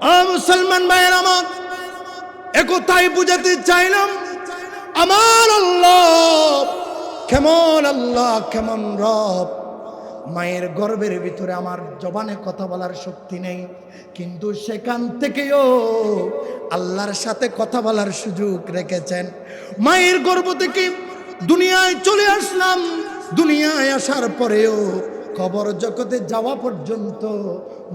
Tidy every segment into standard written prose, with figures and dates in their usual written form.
মুসলমান ভাইয়ের আমার, একথাই বুঝাতে চাইলাম, আমার আল্লাহ কেমন, আল্লাহ কেমন রব। মায়ের গর্ভের ভিতরে আমার জবানে কথা বলার শক্তি নেই, কিন্তু সেখান থেকেও আল্লাহর সাথে কথা বলার সুযোগ রেখেছেন। মায়ের গর্ভ থেকে দুনিয়ায় চলে আসলাম, দুনিয়ায় আসার পরেও কবর জগতে যাওয়া পর্যন্ত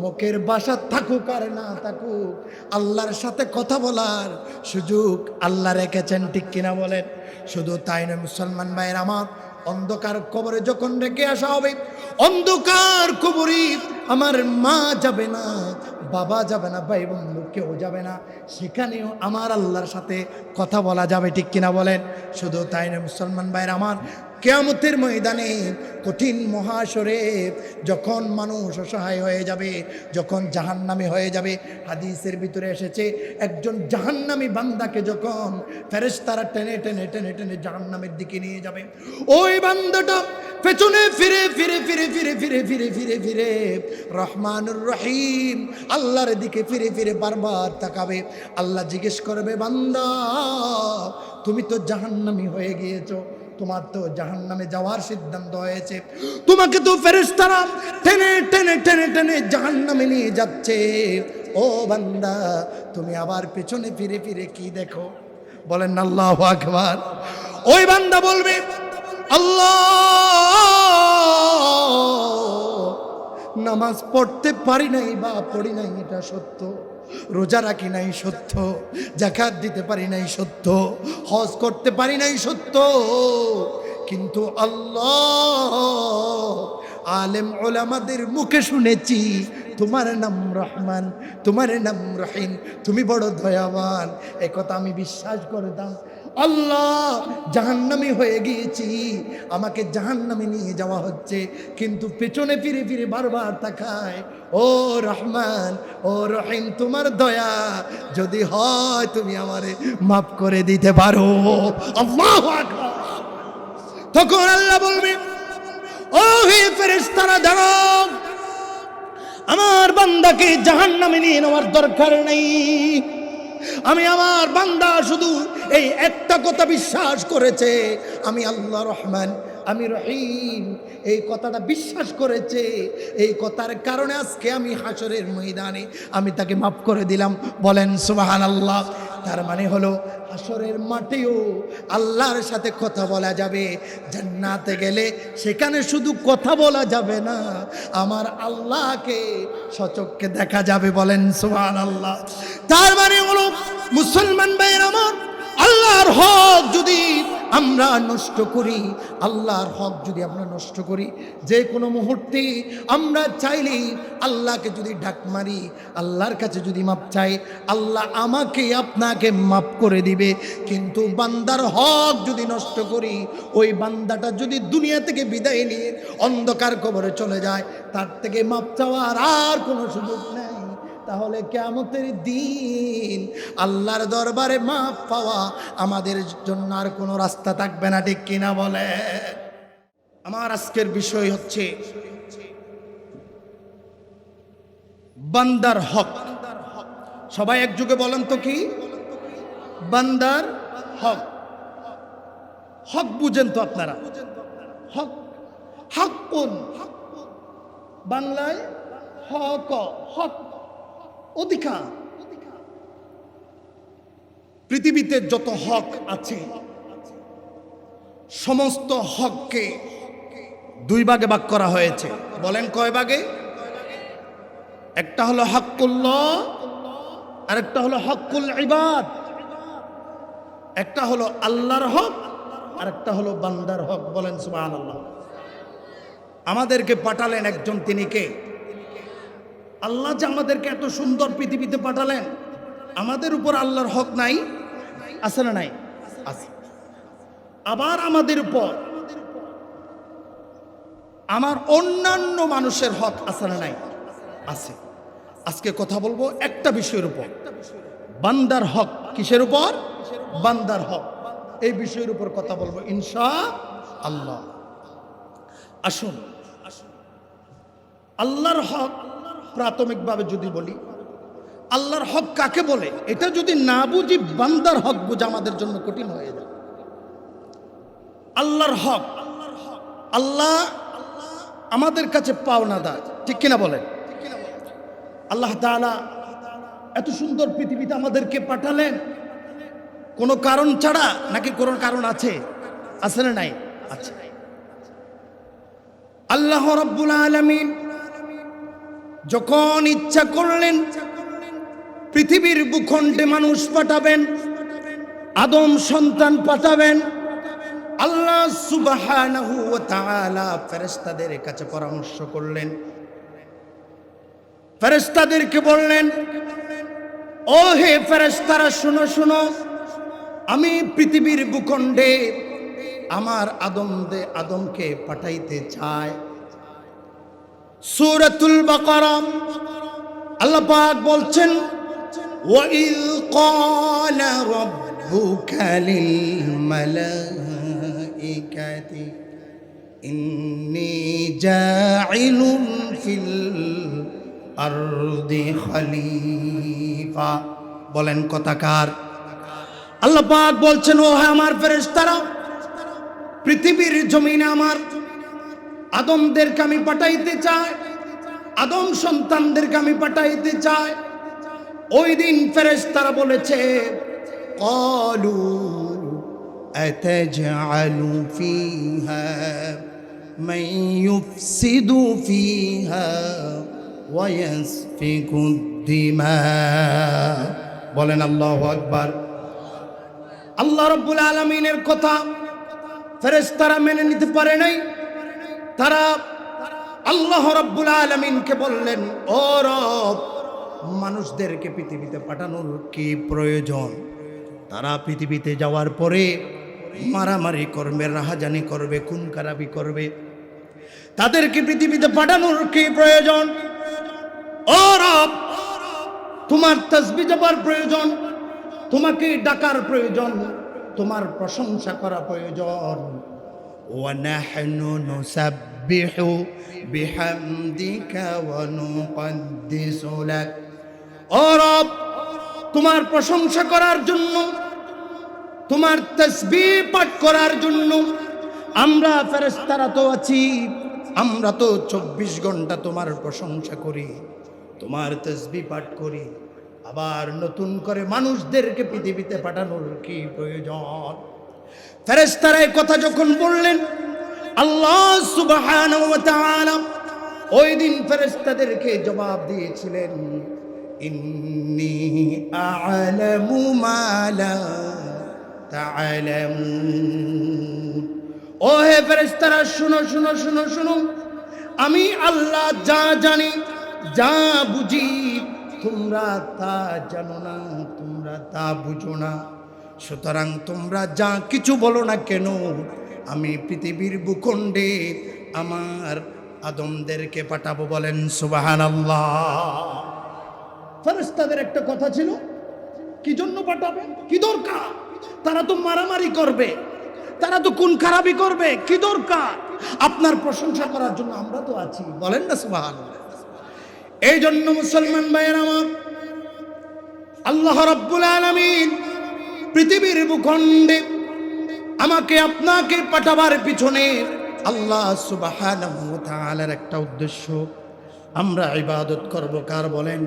মুখের ভাষা থাকুক আর না থাকুক, আল্লাহর সাথে কথা বলার সুযোগ আল্লাহ রেখেছেন, ঠিক কিনা বলেন? শুধু তাই নয় মুসলমান ভাইয়ের আমার, অন্ধকার কবরে যখন রেখে আসা হবে, অন্ধকার কবরে আমার মা যাবে না, বাবা যাবে না, ভাই বন্ধু কেউ যাবে না, সেখানেও আমার আল্লাহর সাথে কথা বলা যাবে, ঠিক কিনা বলেন? শুধু তাই না মুসলমান ভাইয়ের আমার, কিয়ামতের ময়দানে কঠিন মহাশরে যখন মানুষ অসহায় হয়ে যাবে, যখন জাহান্নামী হয়ে যাবে, হাদিসের ভিতরে এসেছে একজন জাহান্নামী বান্দাকে যখন ফেরেশতারা টেনে টেনে টেনে টেনে জাহান্নামের দিকে নিয়ে যাবে, ওই বান্দাটা পেছনে ফিরে ফিরে ফিরে ফিরে ফিরে ফিরে ফিরে ফিরে রহমানুর রহিম আল্লাহর দিকে ফিরে ফিরে বারবার তাকাবে। আল্লাহ জিজ্ঞেস করবে, বান্দা তুমি তো জাহান্নামী হয়ে গিয়েছো, তোমার তো জাহান্নামে যাওয়ার সিদ্ধান্ত হয়েছে, তোমাকে তো ফেরেশতারা টেনে টেনে টেনে টেনে জাহান্নামে নিয়ে যাচ্ছে, ও বান্দা তুমি আবার পেছনে ফিরে ফিরে কি দেখো? বলেন আল্লাহু আকবার। ওই বান্দা বলবে, আল্লাহ নামাজ পড়তে পারি নাই বা পড়ি নাই এটা সত্য, রোজা রাখি নাই সত্য, যাকাত দিতে পারি নাই সত্য, হজ করতে পারি নাই সত্য, কিন্তু আল্লাহ আলেম ওলামাদের মুখে শুনেছি তোমার নাম রহমান, তোমার নাম রহিম, তুমি বড় দয়াবান, একথা আমি বিশ্বাস করতাম। আল্লাহ জাহান্নামী হয়ে গিয়েছি, আমাকে জাহান্নামে নিয়ে যাওয়া হচ্ছে, কিন্তু পেছনে ফিরে ফিরে বারবার তাকায়, ও রহমান ও রহিম তোমার দয়া যদি হয় তুমি আমারে মাফ করে দিতে পারো। আল্লাহু আকবার। তখন আল্লাহ বলবে, ও হে ফেরেশতারা দাঁড়াও, আমার বান্দাকে জাহান্নামে নিয়ে নেওয়ার দরকার নেই, আমি আমার বান্দা শুধু এই একটা কথা বিশ্বাস করেছে, আমি আল্লাহ রহমান, আমি রহিম, এই কথাটা বিশ্বাস করেছে, এই কথার কারণে আজকে আমি হাসরের ময়দানে আমি তাকে মাফ করে দিলাম। বলেন সুবহানাল্লাহ। তার মানে হলো হাসরের মাঠেও আল্লাহর সাথে কথা বলা যাবে, জান্নাতে গেলে সেখানে শুধু কথা বলা যাবে না, আমার আল্লাহকে সচক্ষে দেখা যাবে। বলেন সুবহানাল্লাহ। তার মানে হলো মুসলমান ভাইয়ের আমার, আল্লাহর হক যদি আমরা নষ্ট করি, আল্লাহর হক যদি আমরা নষ্ট করি, যে কোনো মুহূর্তে আমরা চাইলেই আল্লাহকে যদি ডাক মারি, আল্লাহর কাছে যদি মাপ চাই, আল্লাহ আমাকে আপনাকে মাপ করে দিবে। কিন্তু বান্দার হক যদি নষ্ট করি, ওই বান্দাটা যদি দুনিয়া থেকে বিদায় নিয়ে অন্ধকার কবরে চলে যায়, তার থেকে মাপ চাওয়ার আর কোনো সুযোগ নেই। তাহলে কিয়ামতের দিন আল্লাহর দরবারে মাফ পাওয়া আমাদের জন্য আর কোনো রাস্তা থাকবে না, ঠিক কিনা বলে? আমার আজকের বিষয় হচ্ছে বান্দার হক। সবাই একযোগে বলেন তো কি? বান্দার হক। হক বুঝেন তো আপনারা? হক, হক কোন বাংলায় হক, হক অধিকার। পৃথিবীতে যত হক আছে সমস্ত হককে দুই ভাগে ভাগ করা হয়েছে। বলেন কয় ভাগে? একটা হলো হকুল্লাহ, আর একটা হলো হকুল ইবাদ। একটা হলো আল্লাহর হক, আর একটা হলো বান্দার হক। বলেন সুবহানাল্লাহ। আমাদেরকে পাঠালেন একজন, তিনি কে? আল্লাহ যে আমাদেরকে এত সুন্দর পৃথিবীতে পাঠালেন, আমাদের উপর আল্লাহর হক নাই? আছে না নাই? আছে। আবার আমাদের উপর আমার অন্যান্য মানুষের হক আছে না নাই? আছে। আজকে কথা বলবো একটা বিষয়ের উপর, বান্দার হক। কিসের উপর? বান্দার হক। এই বিষয়ের উপর কথা বলবো ইনশাআল্লাহ। আসুন, আল্লাহর হক প্রাথমিকভাবে যদি বলি, আল্লাহর হক কাকে বলে এটা যদি না বুঝি, বান্দার হক বোঝা আমাদের জন্য কঠিন হয়ে যায়। আল্লাহর হক, আল্লাহ আমাদের কাছে পাওনাদার, ঠিক কিনা বলেন? আল্লাহ তাআলা এত সুন্দর পৃথিবীতে আমাদেরকে পাঠালেন কোনো কারণ ছাড়া, নাকি কোনো কারণ আছে? আছে না নাই? আছে। আল্লাহ রাব্বুল আলামিন যখন ইচ্ছা করলেন পৃথিবীর ভূখণ্ডে মানুষ পাঠাবেন, আদম সন্তান পাঠাবেন, আল্লাহ সুবহানাহু ওয়া তাআলা ফেরেশতাদের কাছে পরামর্শ করলেন। ফেরেশতাদেরকে বললেন, ও হে ফেরেশতারা, শোনো শোনো, আমি পৃথিবীর ভূখণ্ডে আমার আদমকে পাঠাইতে চাই। সূরাতুল বাকারা আল্লাহ পাক বলছেন, ওয়াইল ক্বালা রাব্বুকা লিল মালাইকাতি ইন্নী জাইলুন ফিল আরদি খলিফা। বলেন কথাকার? আল্লাহ পাক বলছেন, ও হে আমার ফেরেশতারা, পৃথিবীর জমিনে আমার আদমদেরকে আমি পাঠাইতে চাই, আদম সন্তানদেরকে আমি পাঠাইতে চাই। ওই দিন ফেরেশতারা বলেছে, ক্বালু আতাজআলু ফিহা মান ইউফসিদু ফিহা ওয়া ইয়াসফিকু দিমা। বলেন আল্লাহু আকবার। আল্লাহ রাব্বুল আলামিনের কথা ফেরেশতারা মেনে নিতে পারে নাই। তারা আল্লাহ রাব্বুল আলামিনকে বললেন, ও রব, মানুষদেরকে পৃথিবীতে পাঠানোর কি প্রয়োজন? তারা পৃথিবীতে যাওয়ার পরে মারামারি করবে, রাহাজানি করবে, খুন খারাপি করবে, তাদেরকে পৃথিবীতে পাঠানোর কি প্রয়োজন? ও রব, তোমার তাসবিহ জপার প্রয়োজন, তোমাকে ডাকার প্রয়োজন, তোমার প্রশংসা করা প্রয়োজন। ওয়া নাহনু নুসাব্বিহু বিহামদিকা ওয়া নুকদ্দিসু লাক। ও রব, তোমার প্রশংসা করার জন্য, তোমার তাসবিহ পাঠ করার জন্য আমরা ফেরেশতারা তো আছি, আমরা তো 24 ঘন্টা তোমার প্রশংসা করি, তোমার তাসবিহ পাঠ করি। আবার নতুন করে মানুষদেরকে পৃথিবীতে পাঠানোর কি প্রয়োজন? ফেরেশতারা এই কথা যখন বললেন, আল্লাহ সুবহানাহু ওয়া তাআলা ওই দিন ফেরেশতাদেরকে জবাব দিয়েছিলেন, ইন্নী আ'লামু মা লা তা'লামুন। ও হে ফেরেশতারা, শুনো শুনো শুনো শুনো, আমি আল্লাহ যা জানি, যা বুঝি, তোমরা তা জানো না, তোমরা তা বুঝো না। সুতরাং তোমরা যা কিছু বলো না কেন, আমি পৃথিবীর ভূখণ্ডে আমার আদমদেরকে পাঠাবো। বলেন সুবহানাল্লাহ। ফেরেশতাদের একটা কথা ছিল, কি জন্য পাঠাবেন, কি দরকার? তারা তো মারামারি করবে, তারা তো খুন খারাপি করবে, কি দরকার? আপনার প্রশংসা করার জন্য আমরা তো আছি। বলেন না সুবহানাল্লাহ। এই জন্য মুসলমান ভাইয়ের আমার, আল্লাহ রাব্বুল আলামিন পৃথিবীর ভূখণ্ডে আমাকে আপনাকে পাঠাবার পিছনে আল্লাহ সুবহানাহু ওয়া তাআলার একটা উদ্দেশ্য। আমরা ইবাদত করব কার? বলেন।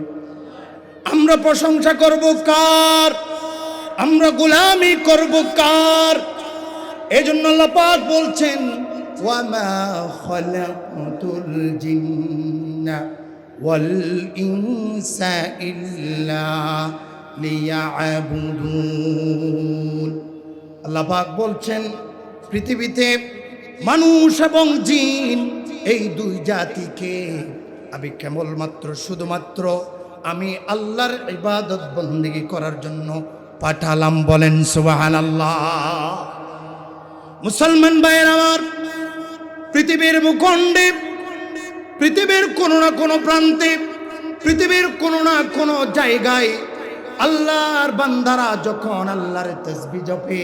আমরা প্রশংসা করব কার? আমরা গোলামি করব কার? এজন্য আল্লাহ পাক বলছেন, ওয়া মা খালাকতুল জিন্না ওয়াল ইনসা ইল্লা লিয়াবুদুন। আল্লাহ পাক বলছেন, পৃথিবীতে মানুষ এবং জিন এই দুই জাতিকে আমি কেবলমাত্র শুধুমাত্র আমি আল্লাহর ইবাদত বন্দেগী করার জন্য পাঠালাম। বলেন সুবহানাল্লাহ। মুসলমান ভাইয়ের আমার, পৃথিবীর ভূখণ্ডে, পৃথিবীর কোনো না কোনো প্রান্তে, পৃথিবীর কোনো না কোনো জায়গায় আল্লাহর বান্দারা যখন আল্লাহর তাসবিহ জপে,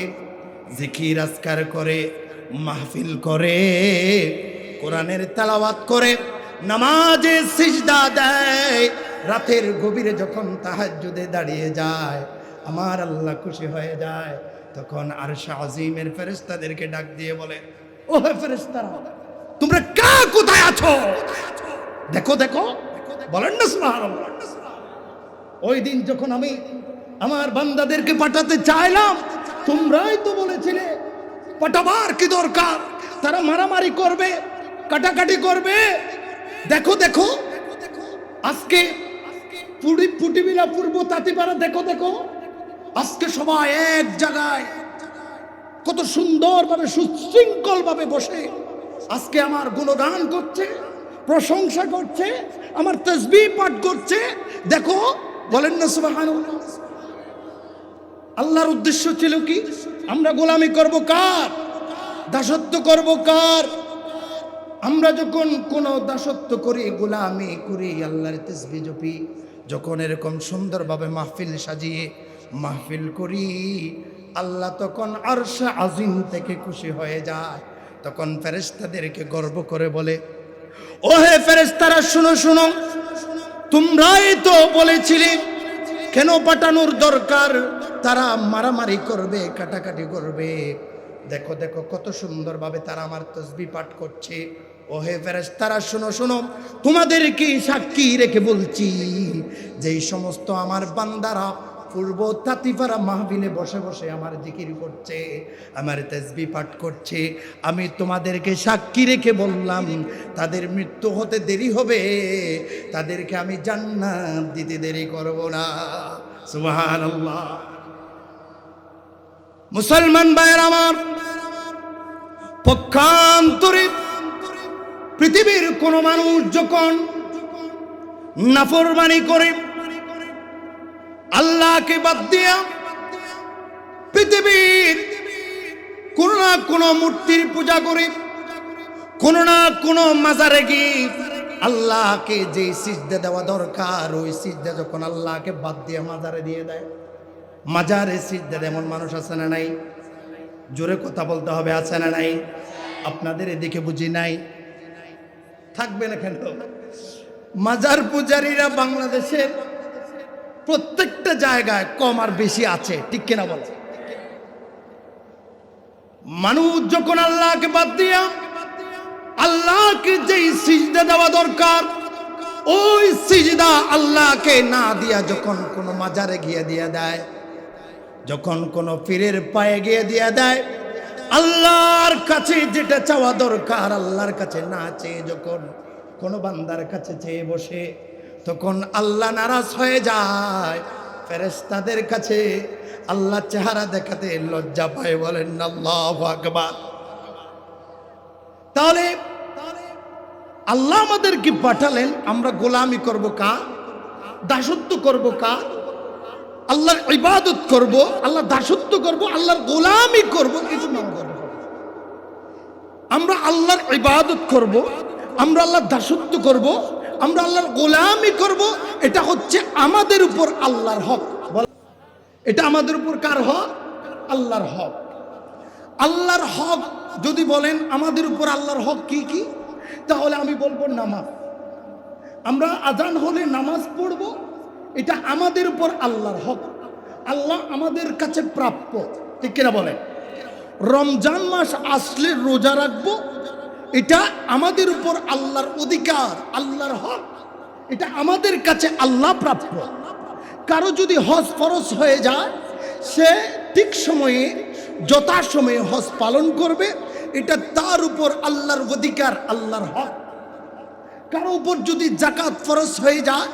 জিকির আজকার করে, মাহফিল করে, কোরআনের তেলাওয়াত করে, নামাজে সিজদা দেয়, রাতের গভীরে যখন তাহাজ্জুদে দাঁড়িয়ে যায়, আমার আল্লাহ খুশি হয়ে যায়। তখন আরশ আজিমের ফেরেশতাদেরকে ডাক দিয়ে বলে, ও হে ফেরেশতারা, তোমরা কা কোথায় আছো? দেখো দেখো, বলেন না সুবহানাল্লাহ। ওই দিন যখন আমি আমার বান্দাদেরকে পাঠাতে চাইলাম, তোমরাই তো বলেছিলে পাঠাবার কি দরকার, তারা মারামারি করবে, কাটাকাটি করবে। দেখো দেখো, আজকে পুটিবিলা পূর্ব তাঁতিপাড়া, দেখো দেখো, আজকে সবাই এক জায়গায় কত সুন্দরভাবে সুশৃঙ্খল ভাবে বসে আজকে আমার গুণগান করছে, প্রশংসা করছে, আমার তাসবিহ পাঠ করছে। দেখো, বলেন না সুবহানাল্লাহ। আল্লাহর উদ্দেশ্য ছিল কি? আমরা গোলামি করব কার? দাসত্ব করব কার? আমরা যখন কোন দাসত্ব করি, গোলামি করি, আল্লাহর তাসবিহ জপি, যখন এরকম সুন্দরভাবে মাহফিল সাজিয়ে মাহফিল করি, আল্লাহ তখন আরশ আজিম থেকে খুশি হয়ে যায়। তখন ফেরেশতাদেরকে গর্ব করে বলে, ও হে ফেরেশতারা, শুনো শুনো, তোমরাই তো বলেছিলে কেন পাঠানোর দরকার, তারা মারামারি করবে, কাটাকাটি করবে। দেখো দেখো, কত সুন্দরভাবে তারা আমার তাসবিহ পাঠ করছে। ও হে ফেরেশতারা, শুনো শুনো, তোমাদেরকে সাক্ষী রেখে বলছি, যেই সমস্ত আমার বান্দারা পূর্ব তাঁতিপাড়া মাহফিলে বসে বসে আমার জিকির করছে, আমার তাসবিহ পাঠ করছে, আমি তোমাদেরকে সাক্ষী রেখে বললাম, তাদের মৃত্যু হতে দেরি হবে, তাদেরকে আমি জান্নাত দিতে দেরি করব না। সুবহানাল্লাহ। মুসলমান ভাইয়ের আমার, পক্ষান্তরে পৃথিবীর কোন মানুষ যখন নাফরমানি করে, আল্লাহকে বাদ দিয়া পৃথিবীর কোন না কোন মূর্তির পূজা করে, কোন না কোন মাজারে গিয়ে আল্লাহকে যে সিজদা দেওয়া দরকার, ওই সিজদা যখন আল্লাহকে বাদ দিয়ে মাজারে দিয়ে দেয়, মাজারে সিজদা দেয় এমন মানুষ আছে না নাই? জোরে কথা বলতে হবে, আছে না নাই? আপনাদের এদিকে বুঝি নাই? থাকবে না কেন? মাজার পূজারীরা বাংলাদেশের প্রত্যেকটা জায়গায় কম আর বেশি আছে, ঠিক কিনা বল? মানুষ যখন আল্লাহকে বাদ দিয়া আল্লাহকে যেই সিজদা দেওয়া দরকার, ওই সিজদা আল্লাহকে না দিয়া যখন কোন মাজারে গিয়ে দিয়ে দেয়, যখন কোন পীরের পায়ে গিয়ে দিয়ে দেয়, আল্লাহর কাছে যেটা চাওয়া দরকার আল্লাহর কাছে না চেয়ে যখন কোন বান্দার কাছে চেয়ে বসে, তখন আল্লাহ নারাজ হয়ে যায়। ফেরেশতাদের কাছে আল্লাহ চেহারা দেখাতে লজ্জা পায়। বলেন আল্লাহু আকবার। তাহলে আল্লাহ আমাদেরকে পাঠালেন, আমরা গোলামি করব কার? দাসত্ব করব কার? আল্লাহর ইবাদত করব, আল্লাহ দাসত্ব করব, আল্লাহর গোলামি করব। এই জন্য আমরা আল্লাহর ইবাদত করব, আমরা আল্লাহর দাসত্ব করব, আমরা আল্লাহর গোলামি করব। এটা হচ্ছে আমাদের উপর আল্লাহর হক। এটা আমাদের উপর কার হক? আল্লাহর হক। আল্লাহর হক যদি বলেন আমাদের উপর আল্লাহর হক কি কি, তাহলে আমি বলবো নামাজ। আমরা আজান হলে নামাজ পড়ব, এটা আমাদের উপর আল্লাহর হক, আল্লাহ আমাদের কাছে প্রাপ্য, ঠিক কিনা বলেন? রমজান মাস আসলে রোজা রাখবো, এটা আমাদের উপর আল্লাহর অধিকার, আল্লাহর হক, এটা আমাদের কাছে আল্লাহ প্রাপ্য। কারো যদি হজ ফরজ হয়ে যায়, সে ঠিক সময়ে যথাসময়ে হজ পালন করবে, এটা তার উপর আল্লাহর অধিকার, আল্লাহর হক। কারো উপর যদি যাকাত ফরজ হয়ে যায়,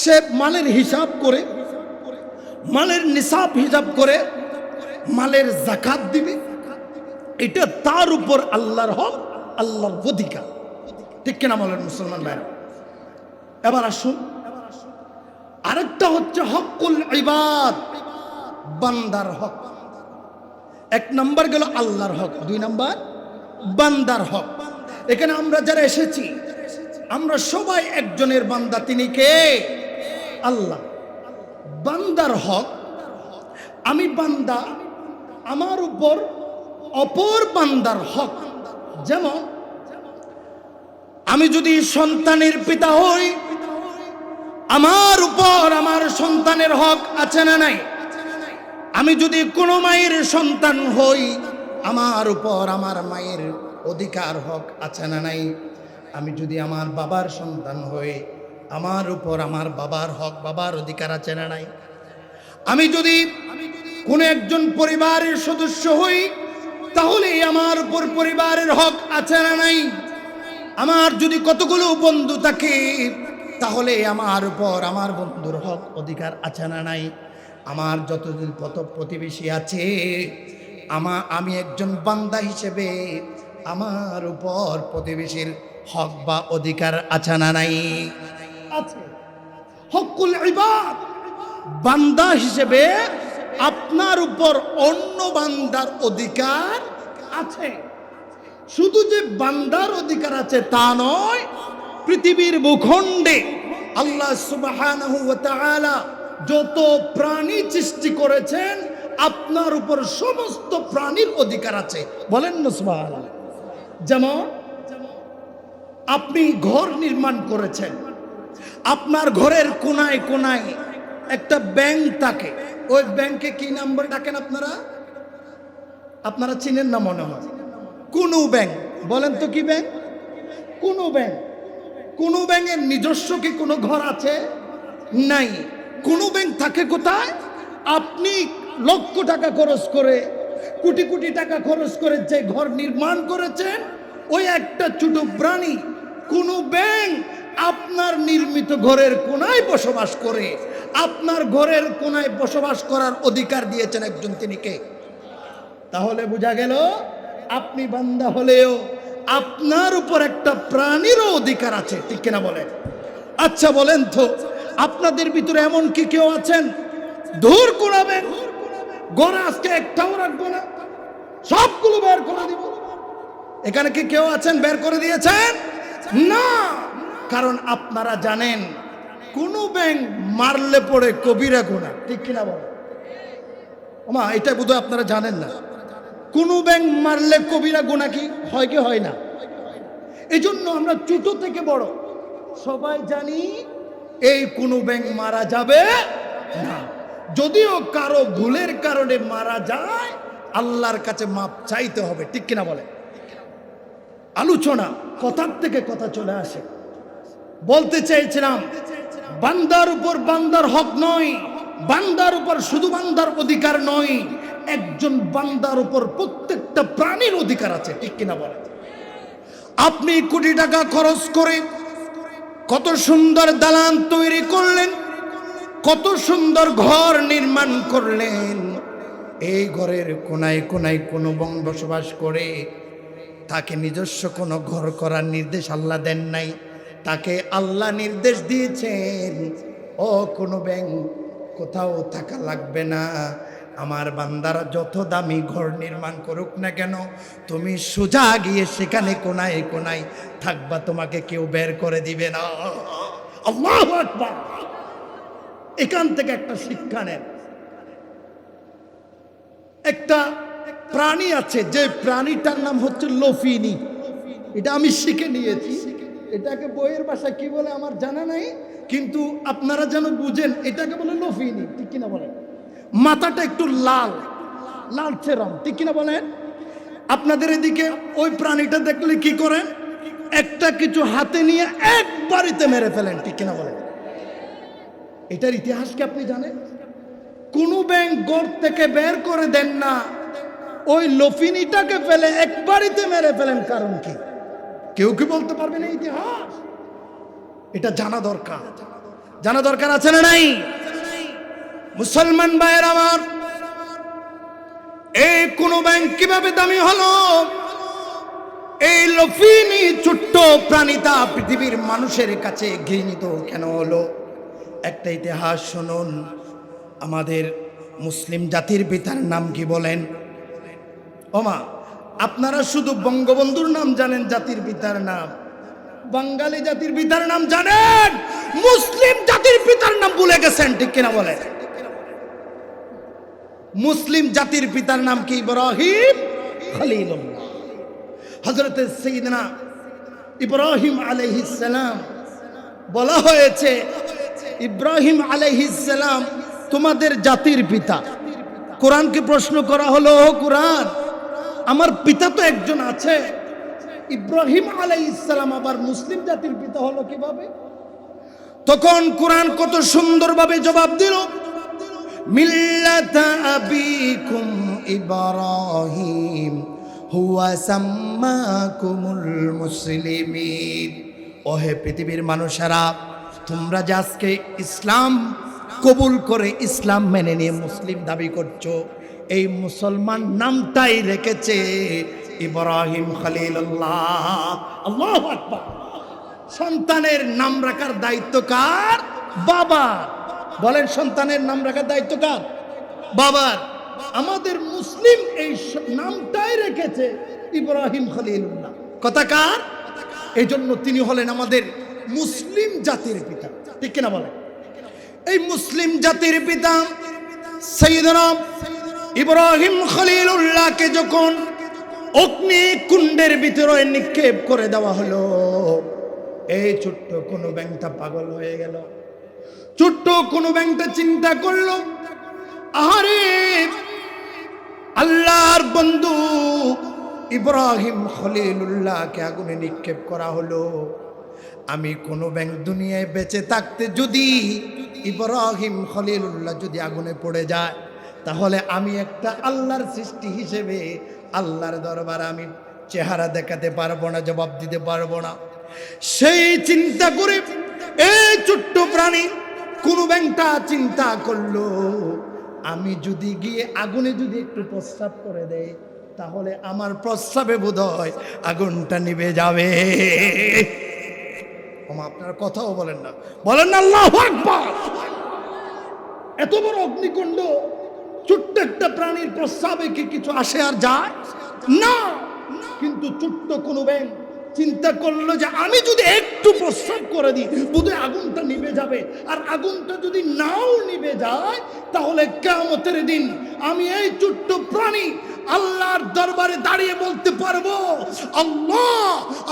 সে মালের হিসাব করে, মালের নিসাব হিসাব করে মালের যাকাত দিবে, এটা তার উপর আল্লাহর হক, আল্লাহর অধিকার, ঠিক কিনা বলেন মুসলমান ভাইরা? এবার আসুন, আরেকটা হচ্ছে হকুল ইবাদ, বান্দার হক। এক নাম্বার গেল আল্লাহর হক, দুই নাম্বার বান্দার হক। এখানে আমরা যারা এসেছি, আমরা সবাই একজনের বান্দা, তিনি কে? আল্লাহ। বান্দার হক, আমি বান্দা, আমার উপর অপর বান্দার হক। যেমন আমি যদি সন্তানের পিতা হই, আমার উপর আমার সন্তানের হক আছে না নাই? আমি যদি কোনো মায়ের সন্তান হই, আমার উপর আমার মায়ের অধিকার হক আছে না নাই? আমি যদি আমার বাবার সন্তান হই, আমার উপর আমার বাবার হক, বাবার অধিকার আছে না নাই? আমি যদি কোনো একজন পরিবারের সদস্য হই, তাহলে আমার উপর পরিবারের হক আছে না নাই? আমার যদি কতগুলো বন্ধু থাকে, তাহলে আমার উপর আমার বন্ধুর হক অধিকার আছে না নাই? আমার যতদিন প্রতিবেশী আছে, আমি একজন বান্দা হিসেবে আমার উপর প্রতিবেশীর হক বা অধিকার আছে না নাই? আছে। হকুল ইবাদ, বান্দা হিসেবে আপনার উপর অন্য বান্দার অধিকার আছে। শুধু যে বান্দার অধিকার আছে তা নয়, পৃথিবীর ভূখণ্ডে আল্লাহ সুবহানাহু ওয়া তাআলা যত প্রাণী সৃষ্টি করেছেন, আপনার উপর সমস্ত প্রাণীর অধিকার আছে। বলেন না সুবহানাল্লাহ। যেমন আপনি ঘর নির্মাণ করেছেন, আপনার ঘরের কোনায় কোনায় একটা ব্যাংক থাকে। ওই ব্যাংকে কি নাম্বার ডাকেন আপনারা? আপনারা চিনেন না মনে হয়। কোনো ব্যাংক, বলেন তো কি ব্যাংক? কোনো ব্যাংক। কোনো ব্যাংকের নিজস্ব কি কোনো ঘর আছে? নাই। কোনো ব্যাংক থাকে কোথায়? আপনি লক্ষ টাকা খরচ করে, কোটি কোটি টাকা খরচ করে যে ঘর নির্মাণ করেছেন, ওই একটা ছোট প্রাণী কোনো ব্যাংক আপনার নির্মিত ঘরের কোনায় বসবাস করে। আপনার ঘরের কোনায় বসবাস করার অধিকার দিয়েছেন একজন, তিনি কে? তাহলে বোঝা গেল আপনি বান্দা হলেও আপনার উপর একটা প্রাণীরও অধিকার আছে, ঠিক কিনা বলেন? আচ্ছা বলেন তো, আপনাদের ভিতরে এমন কি কেউ আছেন দূর করাবেন ঘরে আজকে একটাও রাখবো না, সবগুলো বের করে দিব? এখানে কি কেউ আছেন বের করে দিয়েছেন? না। কারণ আপনারা জানেন কোন ব্যাংক মারলে পড়ে কবিরা গুনাহ, ঠিক কিনা বলেন? ওমা, এটা বোধহয় আপনারা জানেন না। কোন ব্যাংক মারলে কবিরা গুনাহ কি হয় কি হয় না? এই জন্য আমরা ছোট থেকে বড় সবাই জানি এই কোন ব্যাংক মারা যাবে না। যদিও কারো ভুলের কারণে মারা যায়, আল্লাহর কাছে মাপ চাইতে হবে, ঠিক কিনা বলে? আলোচনা কথার থেকে কথা চলে আসে। বলতে চাইছিলাম, বান্দার উপর বান্দার হক নয়, বান্দার উপর শুধু বান্দার অধিকার নয়, একজন বান্দার উপর প্রত্যেকটা প্রাণীর অধিকার আছে, ঠিক কিনা বলে? আপনি কোটি টাকা খরচ করে কত সুন্দর দালান তৈরি করলেন, কত সুন্দর ঘর নির্মাণ করলেন। এই ঘরের কোনায় কোনায় কোনো বসবাস করে, তাকে নিজস্ব কোনো ঘর করার নির্দেশ আল্লাহ দেন নাই, তাকে আল্লাহ নির্দেশ দিয়েছেন, ও কোনো ব্যাংক কোথাও থাকা লাগবে না, আমার বান্দারা যত দামি ঘর নির্মাণ করুক না কেন, তুমি সোজা গিয়ে সেখানে কোনায় কোনায় থাকবা, তোমাকে কেউ বের করে দিবে না। আল্লাহু আকবার। এখান থেকে একটা শিক্ষা নেন। একটা প্রাণী আছে, যে প্রাণীটার নাম হচ্ছে লফিনী। এটা আমি শিখে নিয়েছি। এটাকে বইয়ের ভাষায় কি বলে আমার জানা নাই, কিন্তু আপনারা যেন বুঝেন, এটাকে বলে লফিনী, ঠিক কিনা বলেন? মাথাটা একটু লাল লালচে রং, ঠিক কিনা বলেন? আপনাদের এদিকে ওই প্রাণীটা দেখলে কি করেন? একটা কিছু হাতে নিয়ে এক বাড়িতে মেরে ফেলেন, ঠিক কিনা বলেন? এটার ইতিহাস কি আপনি জানেন? কোন ব্যাংক গড় থেকে বের করে দেন না, ওই লফিনীটাকে ফেলে এক বাড়িতে মেরে ফেলেন। কারণ কি? কেউ কি বলতে পারবে না ইতিহাস? এটা জানা দরকার। জানা দরকার আছে না নাই? মুসলমান ভাইয়ের আমার, এই কোন ব্যাংক কিভাবে দামি হলো? এই লফিনী ছোট্ট প্রাণীটা পৃথিবীর মানুষের কাছে ঘৃণিত কেন হলো? একটা ইতিহাস শুনুন। আমাদের মুসলিম জাতির পিতার নাম কি বলেন? ওমা, আপনারা শুধু বঙ্গবন্ধুর নাম জানেন, জাতির পিতার নাম, বাঙালি জাতির পিতার নাম জানেন, মুসলিম জাতির পিতার নাম ভুলে গেছেন, ঠিক কিনা বলেন? মুসলিম জাতির পিতার নাম কি? ইব্রাহিম খলিলুল্লাহ। হযরত সাইয়্যিদনা ইব্রাহিম আলাইহিস সালাম বলা হয়েছে ইব্রাহিম আলাইহিস সালাম তোমাদের জাতির পিতা। কোরআনকে প্রশ্ন করা হলো, ও কোরআন, আমার পিতা তো একজন আছে, ইব্রাহিম আলাইহিস সালাম আবার মুসলিম জাতির পিতা হলো কিভাবে? তখন কোরআন কত সুন্দরভাবে জবাব দিল, মিল্লাতা আবিকুম ইব্রাহিম হুয়া সাম্মাকুমুল মুসলিমিন। ওহে পৃথিবীর মানুষেরা, তোমরা যে আজকে ইসলাম কবুল করে ইসলাম মেনে নিয়ে মুসলিম দাবি করছো, এই মুসলমান নামটাই রেখেছে ইব্রাহিম খলিলুল্লাহ। আল্লাহু আকবার। সন্তানের নাম রাখার দায়িত্ব কার? বাবার। বলেন, সন্তানের নাম রাখার দায়িত্ব কার? বাবার। আমাদের মুসলিম এই নামটাই রেখেছে ইব্রাহিম খলিলুল্লাহ। কথা কার? এই জন্য তিনি হলেন আমাদের মুসলিম জাতির পিতা, ঠিক কিনা বলেন? এই মুসলিম জাতির পিতা সাইয়েদনা ইব্রাহিম খলিলুল্লাহকে যখন অগ্নি কুণ্ডের ভিতরে নিক্ষেপ করে দেওয়া হলো, এই ছোট্ট কোনো ব্যাংকটা পাগল হয়ে গেল। ছোট্ট কোনো ব্যাংকটা চিন্তা করলো, আরে আল্লাহর বন্ধু ইব্রাহিম খলিলুল্লাহকে আগুনে নিক্ষেপ করা হলো। আমি কোনো ব্যাংক দুনিয়ায় বেঁচে থাকতে যদি ইব্রাহিম খলিলুল্লাহ যদি আগুনে পড়ে যায়, তাহলে আমি একটা আল্লাহর সৃষ্টি হিসেবে আল্লাহর দরবারে আমি চেহারা দেখাতে পারবো না, জবাব দিতে পারবো না। সেই চিন্তা করে এই ছোট্ট প্রাণী কোন ব্যাংকটা চিন্তা করলো, আমি যদি গিয়ে আগুনে যদি একটু প্রস্রাব করে দেই, তাহলে আমার প্রস্রাবে বোধহয় আগুনটা নিভে যাবে। আপনার কথাও বলেন না, বলেন না আল্লাহু আকবার। এত বড় অগ্নিকুণ্ড, ছোট্ট একটা প্রাণীর প্রস্রাবে কি কিছু আসে আর যায় না? কিন্তু ছোট্ট কোনো ব্যাংক চিন্তা করলো যে আমি যদি একটু প্রস্রাব করে দিই, বোধহয় আগুনটা নিভে যাবে। আর আগুনটা যদি নাও নিভে যায়, তাহলে কিয়ামতের দিন আমি এই ছোট্ট প্রাণী আল্লাহর দরবারে দাঁড়িয়ে বলতে পারবো, আল্লাহ,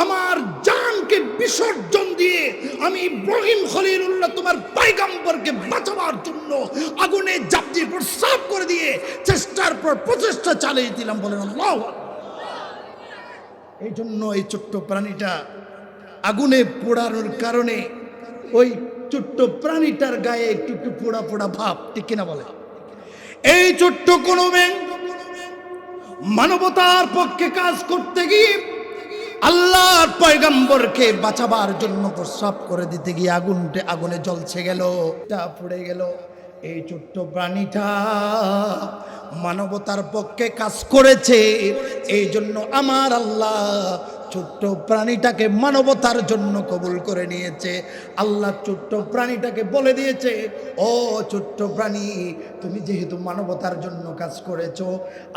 আমার জানকে বিসর্জন দিয়ে আমি ইব্রাহিম খলিলুল্লাহ তোমার পয়গম্বরকে বাঁচাবার জন্য আগুনে ঝাঁপ দিয়ে প্রস্রাব করে দিয়ে চেষ্টার পর প্রচেষ্টা চালিয়ে দিলাম। বলেন আল্লাহু আকবার। এই জন্য এই ছোট্ট প্রাণীটা আগুনে পোড়ানোর কারণে ওই ছোট্ট প্রাণীটার গায়ে একটু একটু পোড়া পোড়া ভাব, ঠিক কিনা বলে? এই ছোট্ট কোনো ব্যাংক মানবতার পক্ষে কাজ করতে গিয়ে আল্লাহর পয়গম্বরকে বাঁচাবার জন্য প্রস্রাব করে দিতে গিয়ে আগুনে জ্বলছে গেল, তা পুড়ে গেল। এই ছোট্ট প্রাণীটা মানবতার পক্ষে কাজ করেছে, এই জন্য আমার আল্লাহ ছোট্ট প্রাণীটাকে মানবতার জন্য কবুল করে নিয়েছে। আল্লাহ ছোট্ট প্রাণীটাকে বলে দিয়েছে, ও ছোট্ট প্রাণী, তুমি যেহেতু মানবতার জন্য কাজ করেছো,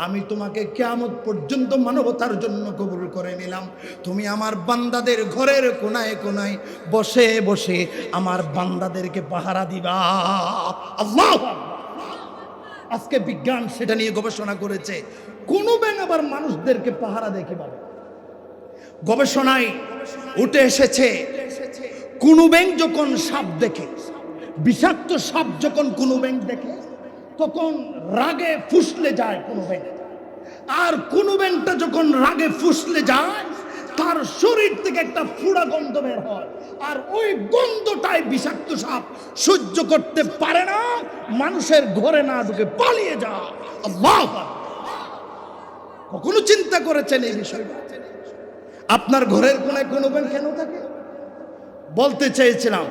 আমি তোমাকে কিয়ামত পর্যন্ত মানবতার জন্য কবুল করে নিলাম। তুমি আমার বান্দাদের ঘরের কোনায় কোনায় বসে বসে আমার বান্দাদেরকে পাহারা দিবা। আল্লাহ! আজকে বিজ্ঞান সেটা নিয়ে গবেষণা করেছে, কোন ব্যাঙ আবার মানুষদেরকে পাহারা দেখে পাবে। গবেষণায় উঠে এসেছে, কোন ব্যাঙ যখন সাপ দেখে, বিষাক্ত সাপ যখন কোন ব্যাঙ দেখে, তখন রাগে ফুসলে যায় কোন ব্যাঙ। আর কোন ব্যাঙটা যখন রাগে ফুসলে যায়, তার শরীর থেকে একটা ফুড়া গন্ধ বের হয়, আর ওই গন্ধটাই বিষাক্ত সাপ সহ্য করতে পারে না, মানুষের ঘরে না ঢুকে পালিয়ে যায়। আল্লাহ! কখনো চিন্তা করেছেন এই বিষয়টা? আপনার ঘরের কোনায় কোনো ব্যাংক কেন থাকে? বলতে চেয়েছিলাম,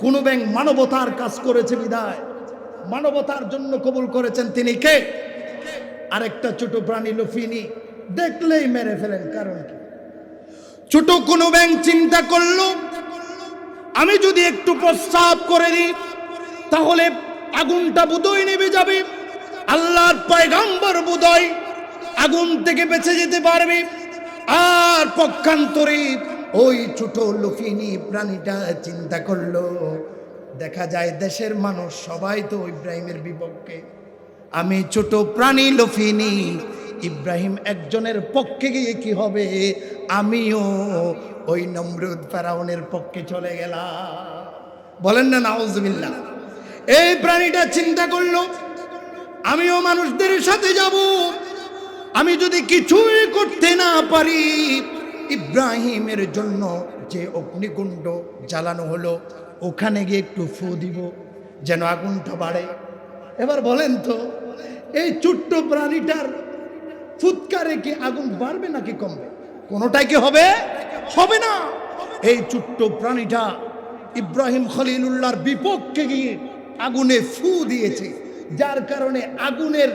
কোন ব্যাংক মানবতার কাজ করেছে বিদায় মানবতার জন্য কবুল করেছেন। তিনি কে? আরেকটা ছোট প্রাণী লফিনি, দেখলেই মেরে ফেলেন। কারণ কি? ছোট কোনো ব্যাংক চিন্তা করলো, আমি যদি একটু প্রস্রাব করে দিই, তাহলে আগুনটা বোধহয় নেভে যাবে। আল্লাহর পয়গম্বর বোধহয় আগুন থেকে বেঁচে যেতে পারবে। আর পক্ষান্তরে ওই ছোট লফিনি প্রাণীটা চিন্তা করলো, দেখা যায় দেশের মানুষ সবাই তো ইব্রাহিমের বিপক্ষে, আমি ছোট প্রাণী লফিনি ইব্রাহিম একজনের পক্ষে গিয়ে কি হবে, আমিও ওই নমরুদ ফেরাউনের পক্ষে চলে গেলাম। বলেন না নাউজুবিল্লাহ। এই প্রাণীটা চিন্তা করলো, আমিও মানুষদের সাথে যাব, আমি যদি কিছুই করতে না পারি, ইব্রাহিমের জন্য যে অগ্নিকুণ্ড জ্বালানো হলো ওখানে গিয়ে একটু ফু দিব যেন আগুনটা বাড়ে। এবার বলেন তো, এই ছোট্ট প্রাণীটার ফুৎকারে কি আগুন বাড়বে নাকি কমবে? কোনোটাই কি হবে? হবে না। এই ছোট্ট প্রাণীটা ইব্রাহিম খলিলুল্লাহর বিপক্ষে গিয়ে আগুনে ফু দিয়েছে, যার কারণে আগুনের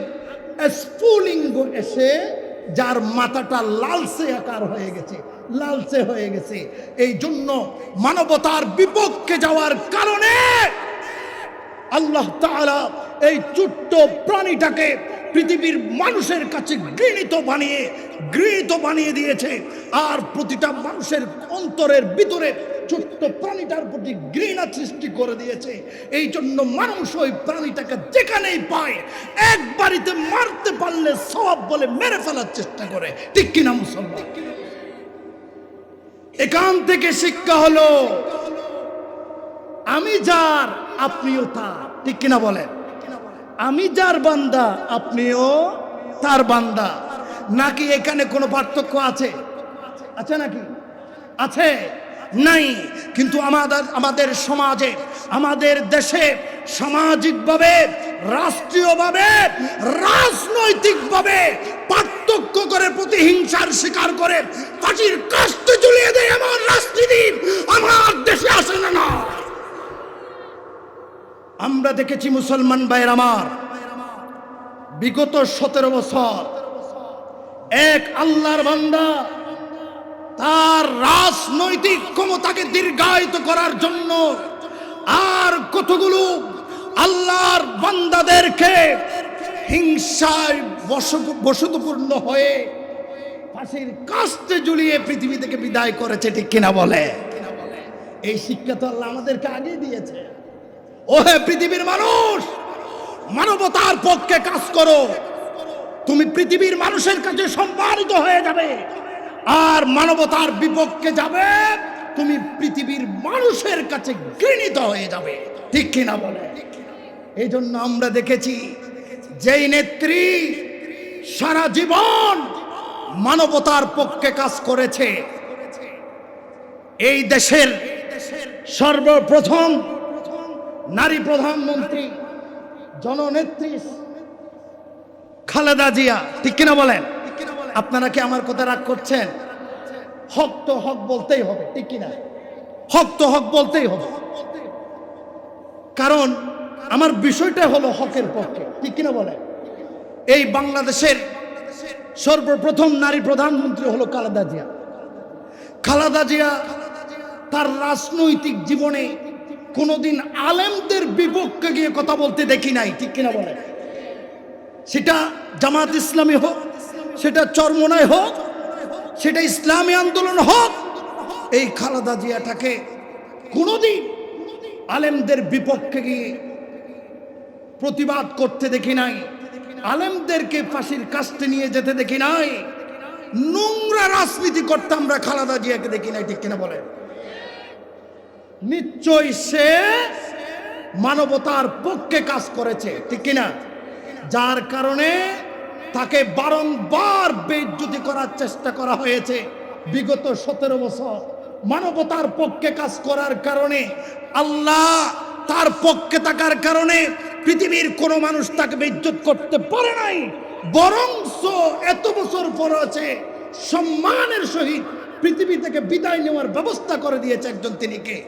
স্ফুলিঙ্গ এসে যার মাথাটা লালচে আকার হয়ে গেছে, লালচে হয়ে গেছে। এই জন্য মানবতার বিপক্ষে যাওয়ার কারণে আল্লাহ তাআলা এই ছোট্ট প্রাণীটাকে পৃথিবীর মানুষের কাছে ঘৃণিত বানিয়ে দিয়েছে। আর প্রতিটা মানুষের অন্তরের ভিতরে ছোট্ট প্রাণীটার প্রতি ঘৃণা সৃষ্টি করে দিয়েছে। এই জন্য মানুষ ওই প্রাণীটাকে যেখানেই পায় এক বাড়িতে মারতে পারলে সওয়াব বলে মেরে ফেলার চেষ্টা করে। ঠিক কিনা মুসলমান? এখান থেকে শিক্ষা হলো, আমি যার আপনিও তার। ঠিক কিনা বলেন? আমি যার বান্দা আপনিও তার বান্দা। নাকি এখানে কোনো পার্থক্য আছে? আছে নাকি? আছে? নাই। কিন্তু আমাদের সমাজে, আমাদের দেশে সামাজিকভাবে, রাষ্ট্রীয়ভাবে, রাজনৈতিকভাবে পার্থক্য করে প্রতিহিংসার শিকার করে ফাঁসির কাস্তে ঝুলিয়ে দেয় এমন রাজনীতি আমার দেশে আসে না। আমরা দেখেছি মুসলমান ভাইয়ের আমার, বিগত 17 বছর এক আল্লাহর বান্দা তার রাজনৈতিক ক্ষমতাকে দীর্ঘায়িত করার জন্য আর কতগুলো আল্লাহর বান্দাদেরকে হিংসায় বশতপূর্ণ হয়ে ফাঁসির কাস্তে ঝুলিয়ে পৃথিবী থেকে বিদায় করেছে। ঠিক কিনা বলে? এই শিক্ষা তো আল্লাহ আমাদেরকে আগে দিয়েছে। ওহে পৃথিবীর মানুষ, মানবতার পক্ষে কাজ করো, তুমি পৃথিবীর মানুষের কাছে সম্মানিত হয়ে যাবে। আর মানবতার বিপক্ষে যাবে, তুমি পৃথিবীর মানুষের কাছে ঘৃণিত হয়ে যাবে। ঠিক কিনা বলে? এই জন্য আমরা দেখেছি যেই নেত্রী সারা জীবন মানবতার পক্ষে কাজ করেছে, এই দেশের সর্বপ্রথম নারী প্রধানমন্ত্রী জননেত্রী খালেদা জিয়া। ঠিক কিনা বলেন? আপনারা কি আমার কথা রাগ করছেন? হক তো হক বলতেই হবে। ঠিক কিনা? হক তো হক বলতেই হবে, কারণ আমার বিষয়টা হলো হকের পক্ষে। ঠিক কিনা বলেন? এই বাংলাদেশের সর্বপ্রথম নারী প্রধানমন্ত্রী হলো খালেদা জিয়া। খালেদা জিয়া তার রাজনৈতিক জীবনে কোনোদিন আলেমদের বিপক্ষে গিয়ে কথা বলতে দেখি নাই। ঠিক কিনা বলে? সেটা জামাত ইসলামী হোক, সেটা চরমোনাই হোক, সেটা ইসলামী আন্দোলন হোক, এই খালেদা জিয়াটাকে কোনোদিন আলেমদের বিপক্ষে গিয়ে প্রতিবাদ করতে দেখি নাই, আলেমদেরকে ফাঁসির কাস্তে নিয়ে যেতে দেখি নাই, নোংরা রাজনীতি করতে আমরা খালেদা জিয়াকে দেখি নাই। ঠিক কিনা বলে? নিশ্চয়ই সে মানবতার পক্ষে কাজ করেছে। ঠিক কিনা? যার কারণে তাকে বারংবার বেইজ্জতি করার চেষ্টা করা হয়েছে। বিগত 17 বছর মানবতার পক্ষে কাজ করার কারণে, আল্লাহ তার পক্ষে থাকার কারণে পৃথিবীর কোনো মানুষ তাকে বেইজ্জত করতে পারে নাই। বরঞ্চ এত বছর পর আছে সম্মানের সহিত পৃথিবী থেকে বিদায় নেওয়ার ব্যবস্থা করে দিয়েছে একজন। তিনি কে?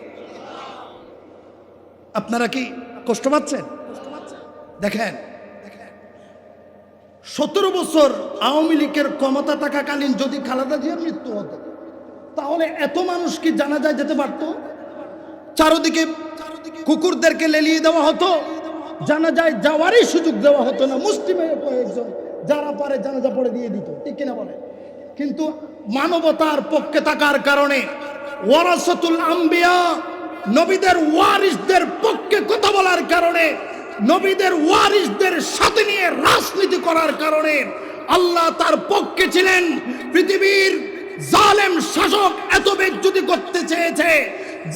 আপনারা কি কষ্ট পাচ্ছেন? দেখেন, 17 বছর আওয়ামী লীগের ক্ষমতা থাকাকালীন যদি খালেদা জিয়ার মৃত্যু হতো, তাহলে এত মানুষ কি জানাজায় যেতে পারত? চারদিকে কুকুরদেরকে লেলিয়ে দেওয়া হতো, জানাজায় যাওয়ারই সুযোগ দেওয়া হতো না। মুসলিমের কয়েকজন যারা পারে জানাজা পড়ে দিয়ে দিত। ঠিক কিনা বলে? কিন্তু মানবতার পক্ষে থাকার কারণে, ওয়ারাসাতুল আম্বিয়া, নবীদের ওয়ারিসদের পক্ষে কথা বলার কারণে, নবীদের ওয়ারিসদের সাথে নিয়ে রাজনীতি করার কারণে আল্লাহ তার পক্ষে ছিলেন। পৃথিবীর জালেম শাসক এত বেজ্জতি করতে চেয়েছে,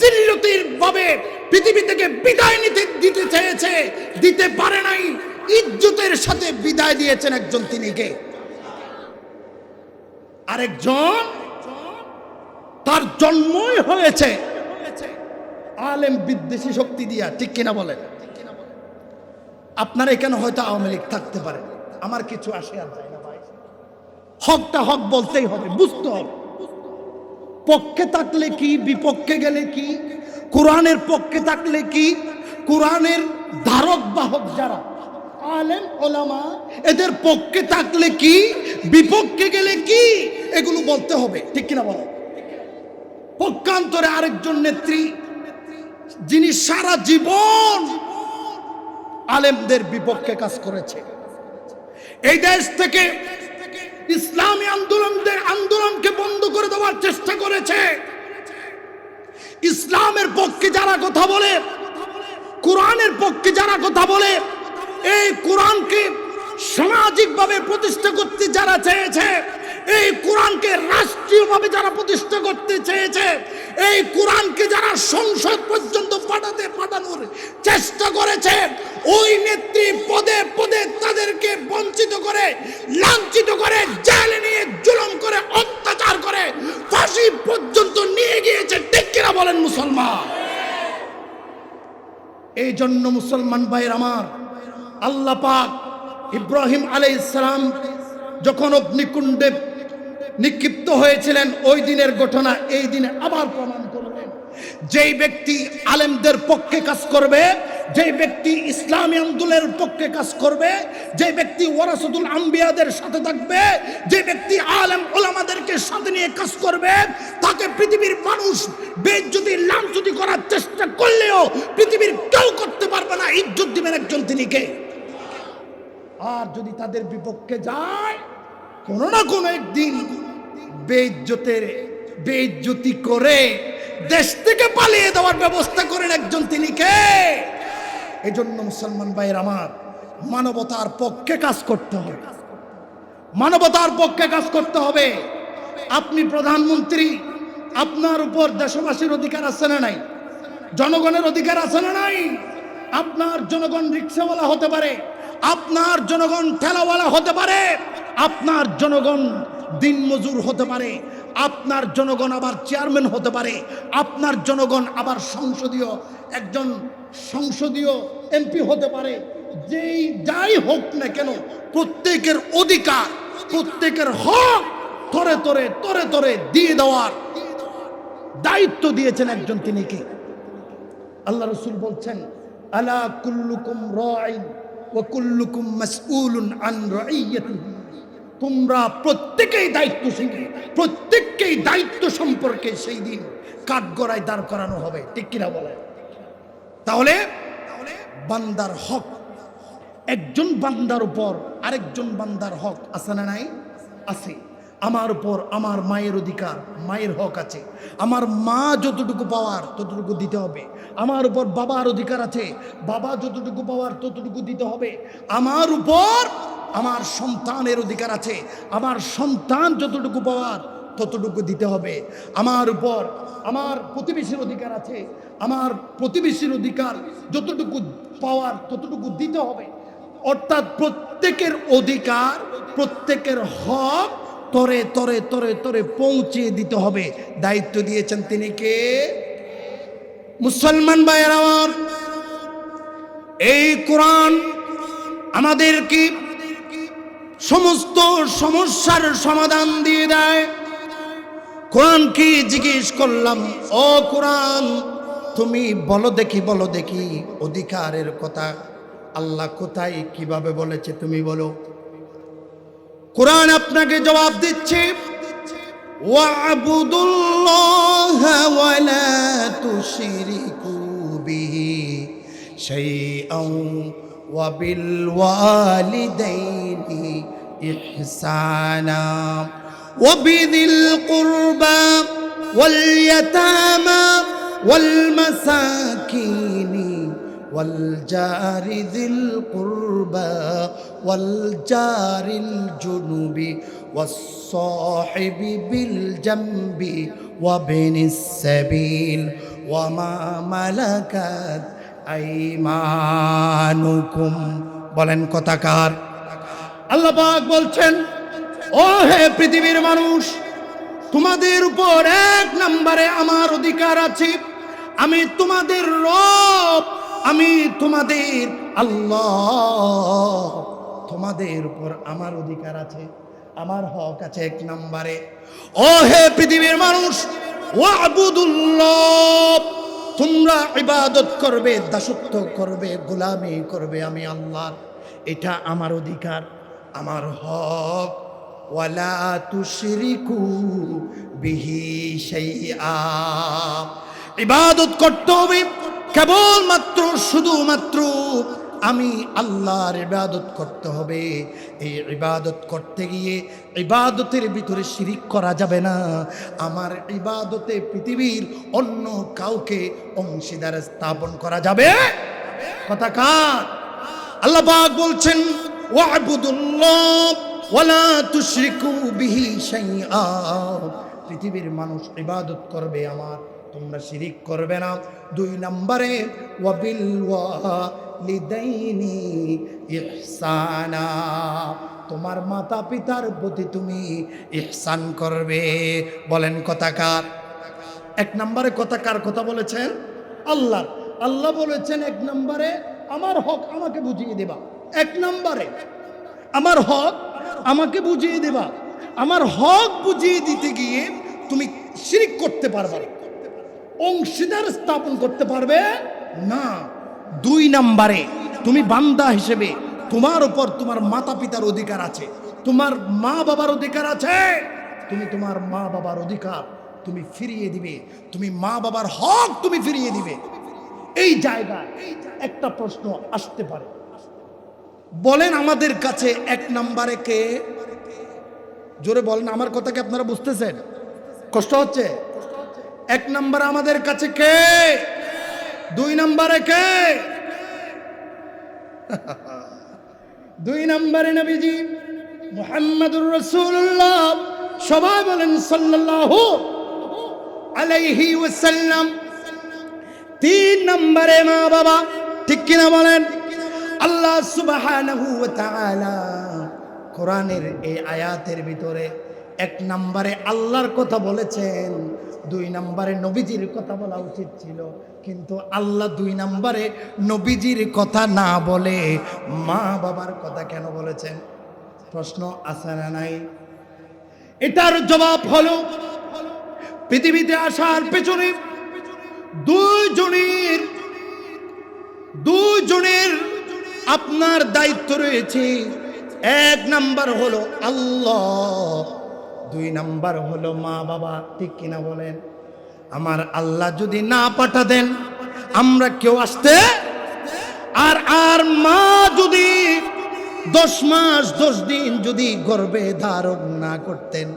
জিল্লতির ভাবে পৃথিবী থেকে বিদায় দিতে চেয়েছে, দিতে পারে নাই, ইজ্জতের সাথে বিদায় দিয়েছেন একজন, তিনি কে? আরেকজন তার জন্মই হয়েছে আলেম বিদ্বেষী শক্তি দিয়া, ঠিক কিনা বলেন? আপনার এখানে হয়তো আওয়ামী লীগ থাকতে পারে, আমার কিছু আসে আর যায় না ভাই। হকটা হক বলতেই হবে, বুঝতে হবে। পক্ষে থাকলে কি, বিপক্ষে গেলে কি, কোরআনের পক্ষে থাকলে কি, কোরআনের ধারক বাহক যারা আলেম ওলামা, এদের পক্ষে থাকলে কি, বিপক্ষে গেলে কি, এগুলো বলতে হবে, ঠিক কিনা বলো? পক্ষান্তরে আরেকজন নেত্রী, যিনি সারা জীবন আলেমদের বিপক্ষে কাজ করেছে, এই দেশ থেকে ইসলামী আন্দোলনকে বন্ধ করে দেওয়ার চেষ্টা করেছে। ইসলামের পক্ষে যারা কথা বলে, কোরআনের পক্ষে যারা কথা বলে, এই কোরআনকে সামাজিকভাবে প্রতিষ্ঠা করতে যারা চেয়েছে, এই কোরআনকে রাষ্ট্রীয়ভাবে যারা প্রতিষ্ঠা করতে চেয়েছে, এই কোরআনকে যারা সংসদ পর্যন্ত পাঠানোর চেষ্টা করেছে, ওই নেত্রী পদে পদে তাদেরকে বঞ্চিত করে, লাঞ্ছিত করে, জেলে নিয়ে জুলুম করে, অত্যাচার করে, ফাঁসি পর্যন্ত নিয়ে গিয়েছে, ঠিক কিনা বলেন মুসলমান? এই জন্য মুসলমান ভাইয়ের আমার, আল্লাহ পাক ইব্রাহিম আলাইহিস সালাম যখন অগ্নিকুণ্ডে নিক্ষিপ্ত হয়েছিলেন, ওই দিনের ঘটনা এই দিনে আবার প্রমাণ করলেন। যেই ব্যক্তি আলেমদের পক্ষে কাজ করবে, যেই ব্যক্তি ইসলামী আন্দোলনের পক্ষে কাজ করবে, যে ব্যক্তি ওয়ারাসাতুল আম্বিয়াদের সাথে থাকবে, যে ব্যক্তি আলেম ওলামাদেরকে সাথে নিয়ে কাজ করবে, তাকে পৃথিবীর মানুষ বেইজ্জতি লাঞ্ছনা করার চেষ্টা করলেও পৃথিবীর কেউ করতে পারবে না, ইজ্জত দিবেন একজন, তিনি কে? আর যদি তাদের বিপক্ষে যায়, কোনো না কোনো একদিন বেইজ্জতি করে দেশ থেকে পালিয়ে দেওয়ার ব্যবস্থা করেন একজন, তিনি কে? এই জন্য মুসলমান ভাইয়ের আমার, মানবতার পক্ষে কাজ করতে হবে, মানবতার পক্ষে কাজ করতে হবে। আপনি প্রধানমন্ত্রী, আপনার উপর দেশবাসীর অধিকার আছে না নাই? জনগণের অধিকার আছে না নাই? আপনার জনগণ রিক্সাওয়ালা হতে পারে, আপনার জনগণ ঠেলাওয়ালা হতে পারে, আপনার জনগণ দিনমজুর হতে পারে, আপনার জনগণ আবার চেয়ারম্যান হতে পারে, আপনার জনগণ আবার একজন সংসদীয় এমপি হতে পারে। যাই হোক না কেন, প্রত্যেকের অধিকার, প্রত্যেকের হক তরে তরে দিয়ে দেওয়ার দায়িত্ব দিয়েছেন একজন, তিনি কে? আল্লাহ রাসূল বলছেন, আলা কুল্লুকুম রাঈন ওয়া কুল্লুকুম মাসউলুন আন রাইয়াতিহি। তোমরা প্রত্যেকেই দায়িত্বশীল, প্রত্যেককেই দায়িত্ব সম্পর্কে সেই দিন কাঠগড়ায় দাঁড় করানো হবে, ঠিক কিনা বলে? তাহলে বান্দার হক, একজন বান্দার উপর আরেকজন বান্দার হক আছে না নাই? আছে। আমার উপর আমার মায়ের অধিকার, মায়ের হক আছে, আমার মা যতটুকু পাওয়ার ততটুকু দিতে হবে। আমার উপর বাবার অধিকার আছে, বাবা যতটুকু পাওয়ার ততটুকু দিতে হবে। আমার উপর আমার সন্তানের অধিকার আছে, আমার সন্তান যতটুকু পাওয়ার ততটুকু দিতে হবে। আমার উপর আমার প্রতিবেশীর অধিকার আছে, আমার প্রতিবেশীর অধিকার যতটুকু পাওয়ার ততটুকু দিতে হবে। অর্থাৎ প্রত্যেকের অধিকার, প্রত্যেকের হক তরে পৌঁছে দিতে হবে, দায়িত্ব দিয়েছেন তিনি কে? মুসলমান ভাইয়েরা আমার, এই কোরআন আমাদেরকে সমস্ত সমস্যার সমাধান দিয়ে দেয়। কোরআনকে জিজ্ঞেস করলাম, ও কোরআন, তুমি বলো দেখি অধিকারের কথা আল্লাহ কোথায় কিভাবে বলেছে, তুমি বলো। কোরআন আপনাকে জবাব দিচ্ছে, ওয়াবুদুল্লাহা ওয়া লা তুশরিকু বিহি শাইআন ওয়া বিল ওয়ালিদাইনি ইহসানা ওয়া বিযিল কুরবা ওয়াল ইয়াতামা ওয়াল মাসাকিনি والجار ذي القربى والجار الجنب والصاحب بالجنب وابن السبيل ওয়া মা মালাকাত আইমানুকুম। বলেন কথাকার। আল্লাহ পাক বলছেন, ও হে পৃথিবীর মানুষ, তোমাদের উপর এক নম্বরে আমার অধিকার আছে। আমি তোমাদের রব, আমি তোমাদের আল্লাহ। তোমাদের উপর আমার অধিকার আছে, আমার হক আছে এক নম্বরে। ও হে পৃথিবীর মানুষ, ওয়াবুদুল্লাহ, তোমরা ইবাদত করবে, দাসত্ব করবে, গোলামি করবে আমি আল্লাহর। এটা আমার অধিকার, আমার হক। ওয়ালা তুশরিকু বিহি শাইআ, ইবাদত করতে হবে কেবলমাত্র শুধুমাত্র আমি আল্লাহর ইবাদত করতে হবে। এই ইবাদত করতে গিয়ে ইবাদতের ভিতরে শিরিক করা যাবে না। আমার ইবাদতে পৃথিবীর অন্য কাউকে অংশীদার স্থাপন করা যাবে কথা কার? আল্লাহ পাক বলছেন, ওয়াবুদুল্লাহ ওয়ালা তুশরিকু বিহি শাইআ, পৃথিবীর মানুষ ইবাদত করবে আমার, তোমরা শিরিক করবে না। 2 নম্বরে ওয়াবিল ওয়ালিদাইনি ইহসানা, তোমার মাতা পিতার প্রতি তুমি ইহসান করবে। বলেন কথাকার। 1 নম্বরে কথাকার কথা বলেছেন আল্লাহ। আল্লাহ বলেছেন 1 নম্বরে আমার হক আমাকে বুঝিয়ে দেবা। 1 নম্বরে আমার হক আমাকে বুঝিয়ে দেবা। আমার হক বুঝিয়ে দিতে গিয়ে তুমি শিরিক করতে পারবে না, অংশীদার স্থাপন করতে পারবে না। 2 নম্বরে তুমি বান্দা হিসেবে তোমার উপর তোমার মাতা পিতার অধিকার আছে, তোমার মা বাবার অধিকার আছে। তুমি তোমার মা বাবার অধিকার তুমি ফিরিয়ে দিবে, তুমি মা বাবার হক তুমি ফিরিয়ে দিবে। এই জায়গায় একটা প্রশ্ন আসতে পারে, বলেন আমাদের কাছে 1 নম্বরে কে? জোরে বলেন, আমার কথা কি আপনারা বুঝতেছেন? কষ্ট হচ্ছে? 1 নম্বরে আমাদের কাছে কে? 2 নম্বরে কে? 2 নম্বরে নবীজি মুহাম্মদুর রাসূলুল্লাহ, সবাই বলেন সাল্লাল্লাহু আলাইহি ওয়াসাল্লাম। 3 নম্বরে মা বাবা, ঠিক কিনা বলেন? আল্লাহ সুবহানাহু ওয়া তাআলা কোরআনের এই আয়াতের ভিতরে 1 নম্বরে আল্লাহর কথা বলেছেন, 2 নম্বরে নবীজির কথা বলা উচিত ছিল, কিন্তু আল্লাহ 2 নম্বরে নবীজির কথা না বলে মা বাবার কথা কেন বলেছেন? প্রশ্ন আছে না নাই? এটার জবাব হলো, পৃথিবীতে আসার পেছনে 2 জনের আপনার দায়িত্ব রয়েছে। 1 নাম্বার হলো আল্লাহ, 2 নাম্বার হলো মা বাবা, ঠিক কিনা বলেন? আমার আল্লাহ যদি না পাঠাতেন আমরা কেউ আসতে, আর মা যদি 10 মাস 10 দিন যদি গর্ভে ধারণ না করতেন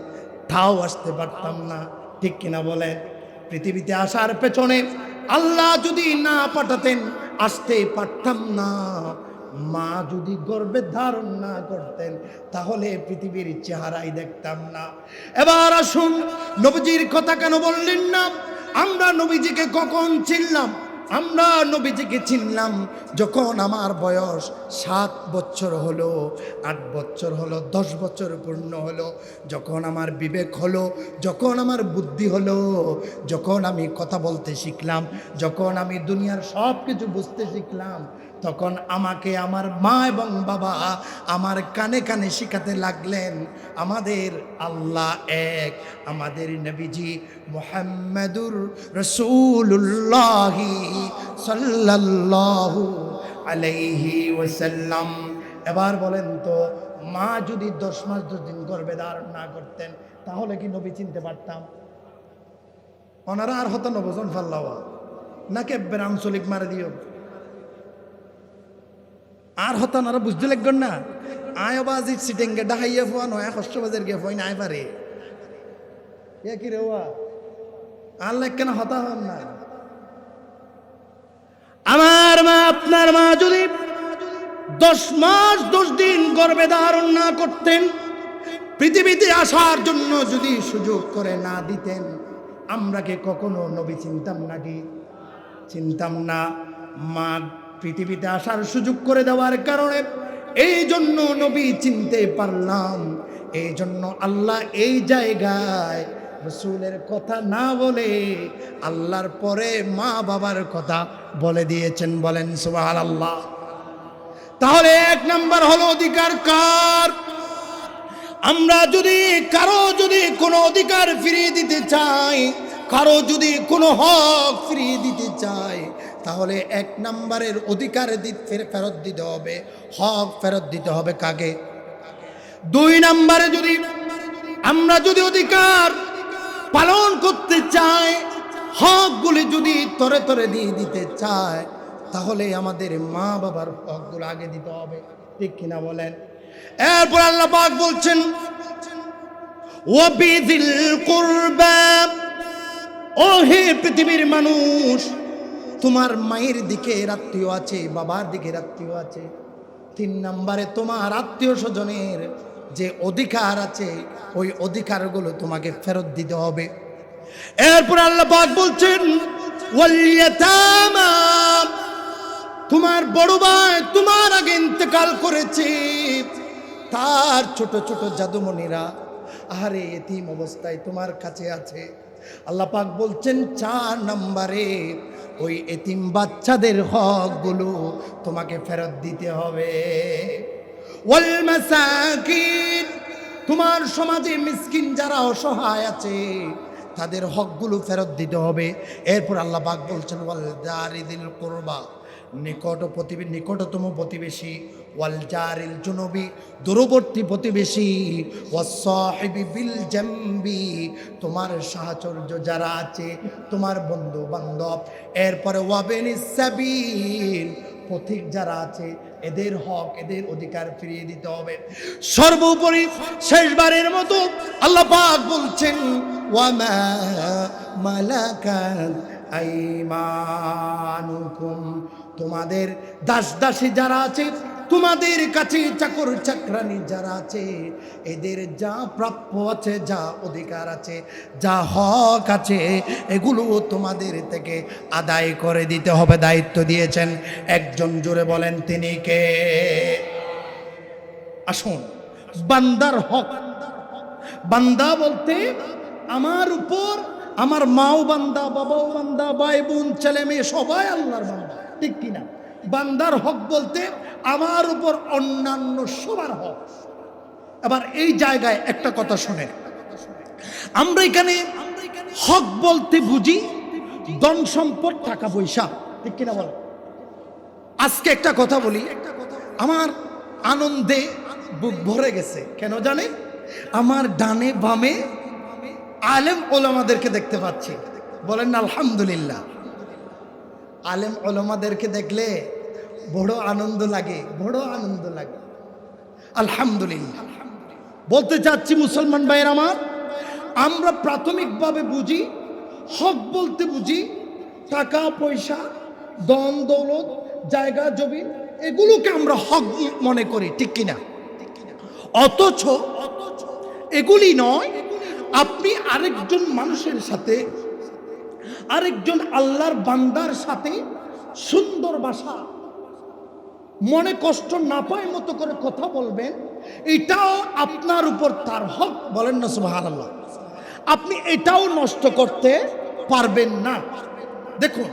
তাও আসতে পারতাম না, ঠিক কিনা বলেন? পৃথিবীতে আসার পেছনে আল্লাহ যদি না পাঠাতেন আসতে পারতাম না। মা যদি গর্ভে ধারণ না করতেন তাহলে পৃথিবীর চেহারাই দেখতাম না। এবার আসুন, নবীজির কথা কেন বললেন না? আমরা নবীজিকে কখন চিনলাম? আমরা নবীজিকে চিনলাম যখন আমার বয়স 7 বছর হলো, 8 বছর হলো, 10 বছর পূর্ণ হলো, যখন আমার বিবেক হলো, যখন আমার বুদ্ধি হলো, যখন আমি কথা বলতে শিখলাম, যখন আমি দুনিয়ার সব কিছু বুঝতে শিখলাম, তখন আমাকে আমার মা এবং বাবা আমার কানে কানে শিখাতে লাগলেন আমাদের আল্লাহ এক, আমাদের নবীজি মুহাম্মাদুর রাসূলুল্লাহ সাল্লাল্লাহু আলাইহি ওয়াসাল্লাম। এবার বলেন তো, মা যদি 10 মাস 10 দিন গর্ভে ধারণ না করতেন তাহলে কি নবী চিনতে পারতাম? ওনারা আর হতো নবজন ফাল্লাওয়া নাকি আঞ্চলিক মারে দিও আর হতো না, বুঝতে লাগবেন না। আয়বাজি সিটেঙ্গে ডাহাইয়া ফোয়া নয়, কষ্টবাজের গে ফোন আয় পারে কি রে ওয়া আল্লাহ কেন হতা হন না? আমার মা আপনার মা যদি 10 মাস 10 দিন গর্ভে ধারণ না করতেন, পৃথিবীতে আসার জন্য যদি সুযোগ করে না দিতেন, আমরা কি কখনো নবী চিনতাম নাকি? চিনতাম না। মা পৃথিবীতে আসার সুযোগ করে দেওয়ার কারণে এই জন্য নবী চিনতে পারলাম। এই জন্য আল্লাহ এই জায়গায় রসুলের কথা না বলে আল্লাহর পরে মা বাবার কথা বলে দিয়েছেন। বলেন সুবহানাল্লাহ। তাহলে এক নাম্বার হলো অধিকার কার? আমরা যদি কারো যদি কোনো অধিকার ফিরিয়ে দিতে চাই, কারো যদি কোনো হক ফিরিয়ে দিতে চাই, তাহলে এক নাম্বারের অধিকার ফেরত দিতে হবে, হক ফেরত দিতে হবে কাকে? দুই নাম্বারে যদি আমরা যদি অধিকার পালন করতে চাই, হকগুলি যদি তরে তরে দিয়ে দিতে চাই, তাহলে আমাদের মা বাবার হকগুলো আগে দিতে হবে। ঠিক কিনা বলেন? এরপর আল্লাহ পাক বলছেন ওয়াবিযিল কুরবা, ও হে পৃথিবীর মানুষ, তোমার মায়ের দিকে আত্মীয় আছে, বাবার দিকে আত্মীয় আছে। তিন নম্বরে তোমার আত্মীয় স্বজনের যে অধিকার আছে, ওই অধিকারগুলো তোমাকে ফেরত দিতে হবে। এরপর আল্লাহ পাক বলছেন ওয়াল ইয়াতামা, তোমার বড় ভাই তোমার আগে ইন্তেকাল করেছে, তার ছোট ছোট জাদুমণিরা আরে এতিম অবস্থায় তোমার কাছে আছে। আল্লাহ পাক বলছেন 4 নম্বরে ওই এতিম বাচ্চাদের হকগুলো তোমাকে ফেরত দিতে হবে। ওয়াল মাসাকিন, তোমার সমাজে মিসকিন যারা অসহায় আছে তাদের হকগুলো ফেরত দিতে হবে। এরপর আল্লাহ পাক বলছেন ওয়াল জারিদিল কুরবা, নিকটতম প্রতিবেশী, ওয়াল জারিল জুনুবি, দূরবর্তী প্রতিবেশী, ওয়াস সাহিবি বিল জামবি, তোমার সাহচর্য যারা আছে, তোমার বন্ধু বান্ধব। এরপরে ওয়াবিনিস সাবিল, পথিক যারা আছে, এদের হক এদের অধিকার ফিরিয়ে দিতে হবে। সর্বোপরি শেষবারের মতো আল্লাহ পাক বলছেন ওয়ামা মালাকাত আইমানুকুম, তোমাদের দাস দাসী যারা আছে, তোমাদের কাছে চাকর চাকরানি যারা আছে, এদের যা প্রাপ্য আছে, যা অধিকার আছে, যা হক আছে, এগুলো তোমাদের থেকে আদায় করে দিতে হবে। দায়িত্ব দিয়েছেন একজন, জোরে বলেন তিনি কে? আসুন, বান্দার হক। বান্দা বলতে আমার উপর আমার মাও বান্দা, বাবাও বান্দা, ভাই বোন ছেলে মেয়ে সবাই আল্লাহর বান্দা, ঠিক কিনা? বান্দার হক বলতে আমার উপর অন্যান্য সবার হক। এবার এই জায়গায় একটা কথা শুনে, আমরা এখানে হক বলতে বুঝি ধন সম্পদ, টাকা পয়সা, ঠিক কিনা বল? আজকে একটা কথা বলি, আমার আনন্দে বুক ভরে গেছে। কেন জানে? আমার ডানে বামে আলেম ওলামাদেরকে দেখতে পাচ্ছি। বলেন না আলহামদুলিল্লাহ। আলেম ওলামাদেরকে দেখলে বড় আনন্দ লাগে, বড় আনন্দ লাগে। আলহামদুলিল্লাহ। বলতে চাচ্ছি মুসলমান ভাইয়ের আমার, আমরা প্রাথমিকভাবে বুঝি হক বলতে বুঝি টাকা পয়সা, ধন দৌলত, জায়গা জমি, এগুলোকে আমরা হক মনে করি, ঠিক কিনা? অথচ এগুলি নয়। আপনি আরেকজন মানুষের সাথে, আরেকজন আল্লাহর বান্দার সাথে সুন্দর ভাষা, মনে কষ্ট না পায় মতো করে কথা বলবেন, এটাও আপনার উপর তার হক। বলেন না সুবহানাল্লাহ। আপনি এটাও নষ্ট করতে পারবেন না। দেখুন,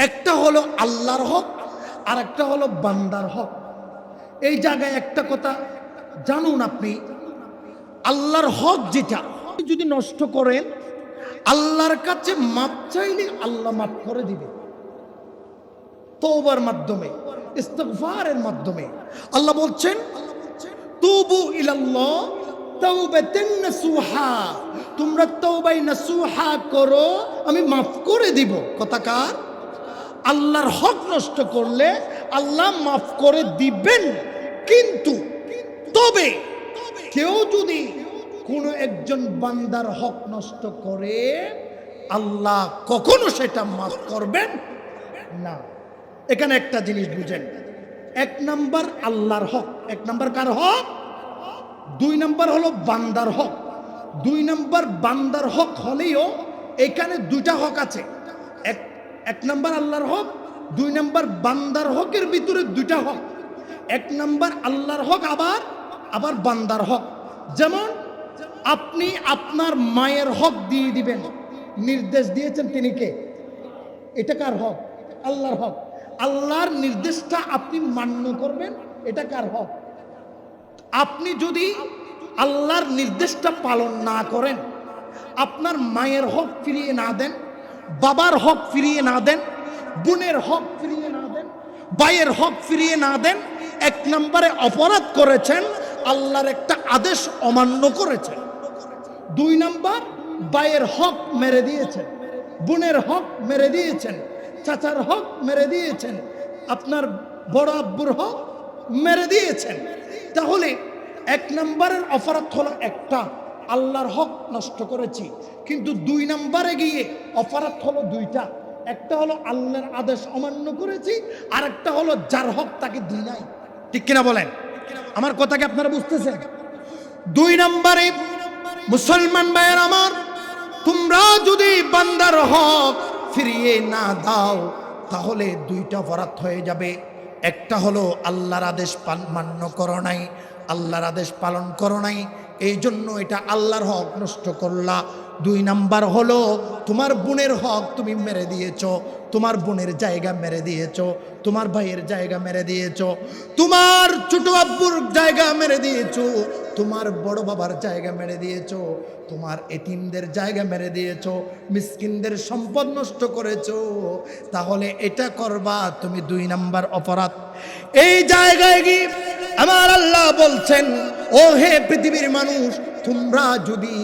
একটা হলো আল্লাহর হক আর একটা হলো বান্দার হক। এই জায়গায় একটা কথা জানুন, আপনি আল্লাহর হক যেটা যদি নষ্ট করেন, আল্লাহর কাছে মাপ চাইলে আল্লাহ মাফ করে দিবে। তওবার মাধ্যমে, ইস্তিগফারের মাধ্যমে। আল্লাহ বলছেন তুবু ইলাল্লাহ তাওবাতান নাসুহা, তোমরা তওবায়ে নাসুহা করো, আমি মাফ করে দিব। কথা কার? আল্লাহর হক নষ্ট করলে আল্লাহ মাফ করে দিবেন। কিন্তু তবে কেউ যদি কোনো একজন বান্দার হক নষ্ট করে, আল্লাহ কখনো সেটা মাফ করবেন না। এখানে একটা জিনিস বুঝেন, এক নাম্বার আল্লাহর হক, এক নাম্বার কার হক? দুই নাম্বার হলো বান্দার হক। 2 নম্বর বান্দার হক হলেও এখানে 2টা হক আছে। এক নম্বর আল্লাহর হক, 2 নম্বর বান্দার হকের ভিতরে 2টা হক। 1 নম্বর আল্লাহর হক, আবার বান্দার হক। যেমন আপনি আপনার মায়ের হক দিয়ে দিবেন, নির্দেশ দিয়েছেন তিনি কে? এটা কার হক? আল্লাহর হক। আল্লাহর নির্দেশটা আপনি মান্য করবেন, এটা কার হক? আপনি যদি আল্লাহর নির্দেশটা পালন না করেন, আপনার মায়ের হক ফিরিয়ে না দেন, বাবার হক ফিরিয়ে না দেন, বোনের হক ফিরিয়ে না দেন, ভাইয়ের হক ফিরিয়ে না দেন, 1 নম্বরে অপরাধ করেছেন, আল্লাহর একটা আদেশ অমান্য করেছেন। 2 নম্বর ভাইয়ের হক মেরে দিয়েছেন, বোনের হক মেরে দিয়েছেন, চাচার হক মেরে দিয়েছেন, আপনার বড় আব্বুর হক মেরে দিয়েছেন। তাহলে 1 নম্বরের অপরাধ হলো একটা, আল্লাহর হক নষ্ট করেছি। কিন্তু 2 নম্বরে গিয়ে অপরাধ হলো 2টা। একটা হলো আল্লাহর আদেশ অমান্য করেছি, আর একটা হলো যার হক তাকে দিই নাই। ঠিক কিনা বলেন? আমার কথাকে আপনারা বুঝতেছেন? 2 নম্বরে মুসলমান ভাইয়ের আমার, তোমরা যদি বান্দার হক ফিরিয়ে না দাও তাহলে 2টা অপরাধ হয়ে যাবে। একটা হলো আল্লাহর আদেশ মান্য করো নাই, আল্লাহর আদেশ পালন করো নাই, এই জন্য এটা আল্লাহর হক নষ্ট করলা। 2 নাম্বার হলো তোমার বোনের হক তুমি মেরে দিয়েছো, তোমার বোনের জায়গা মেরে দিয়েছো, তোমার ভাইয়ের জায়গা মেরে দিয়েছো, তোমার ছোট আব্বুর জায়গা মেরে দিয়েছো, তোমার বড় বাবার জায়গা মেরে দিয়েছো, তোমার এতিমদের জায়গা মেরে দিয়েছো, মিসকিনদের সম্পদ নষ্ট করেছো। তাহলে এটা করবা তুমি 2 নাম্বার অপরাধ। এই জায়গায় গিয়ে আমার আল্লাহ বলছেন, ও হে পৃথিবীর মানুষ, তোমরা যদি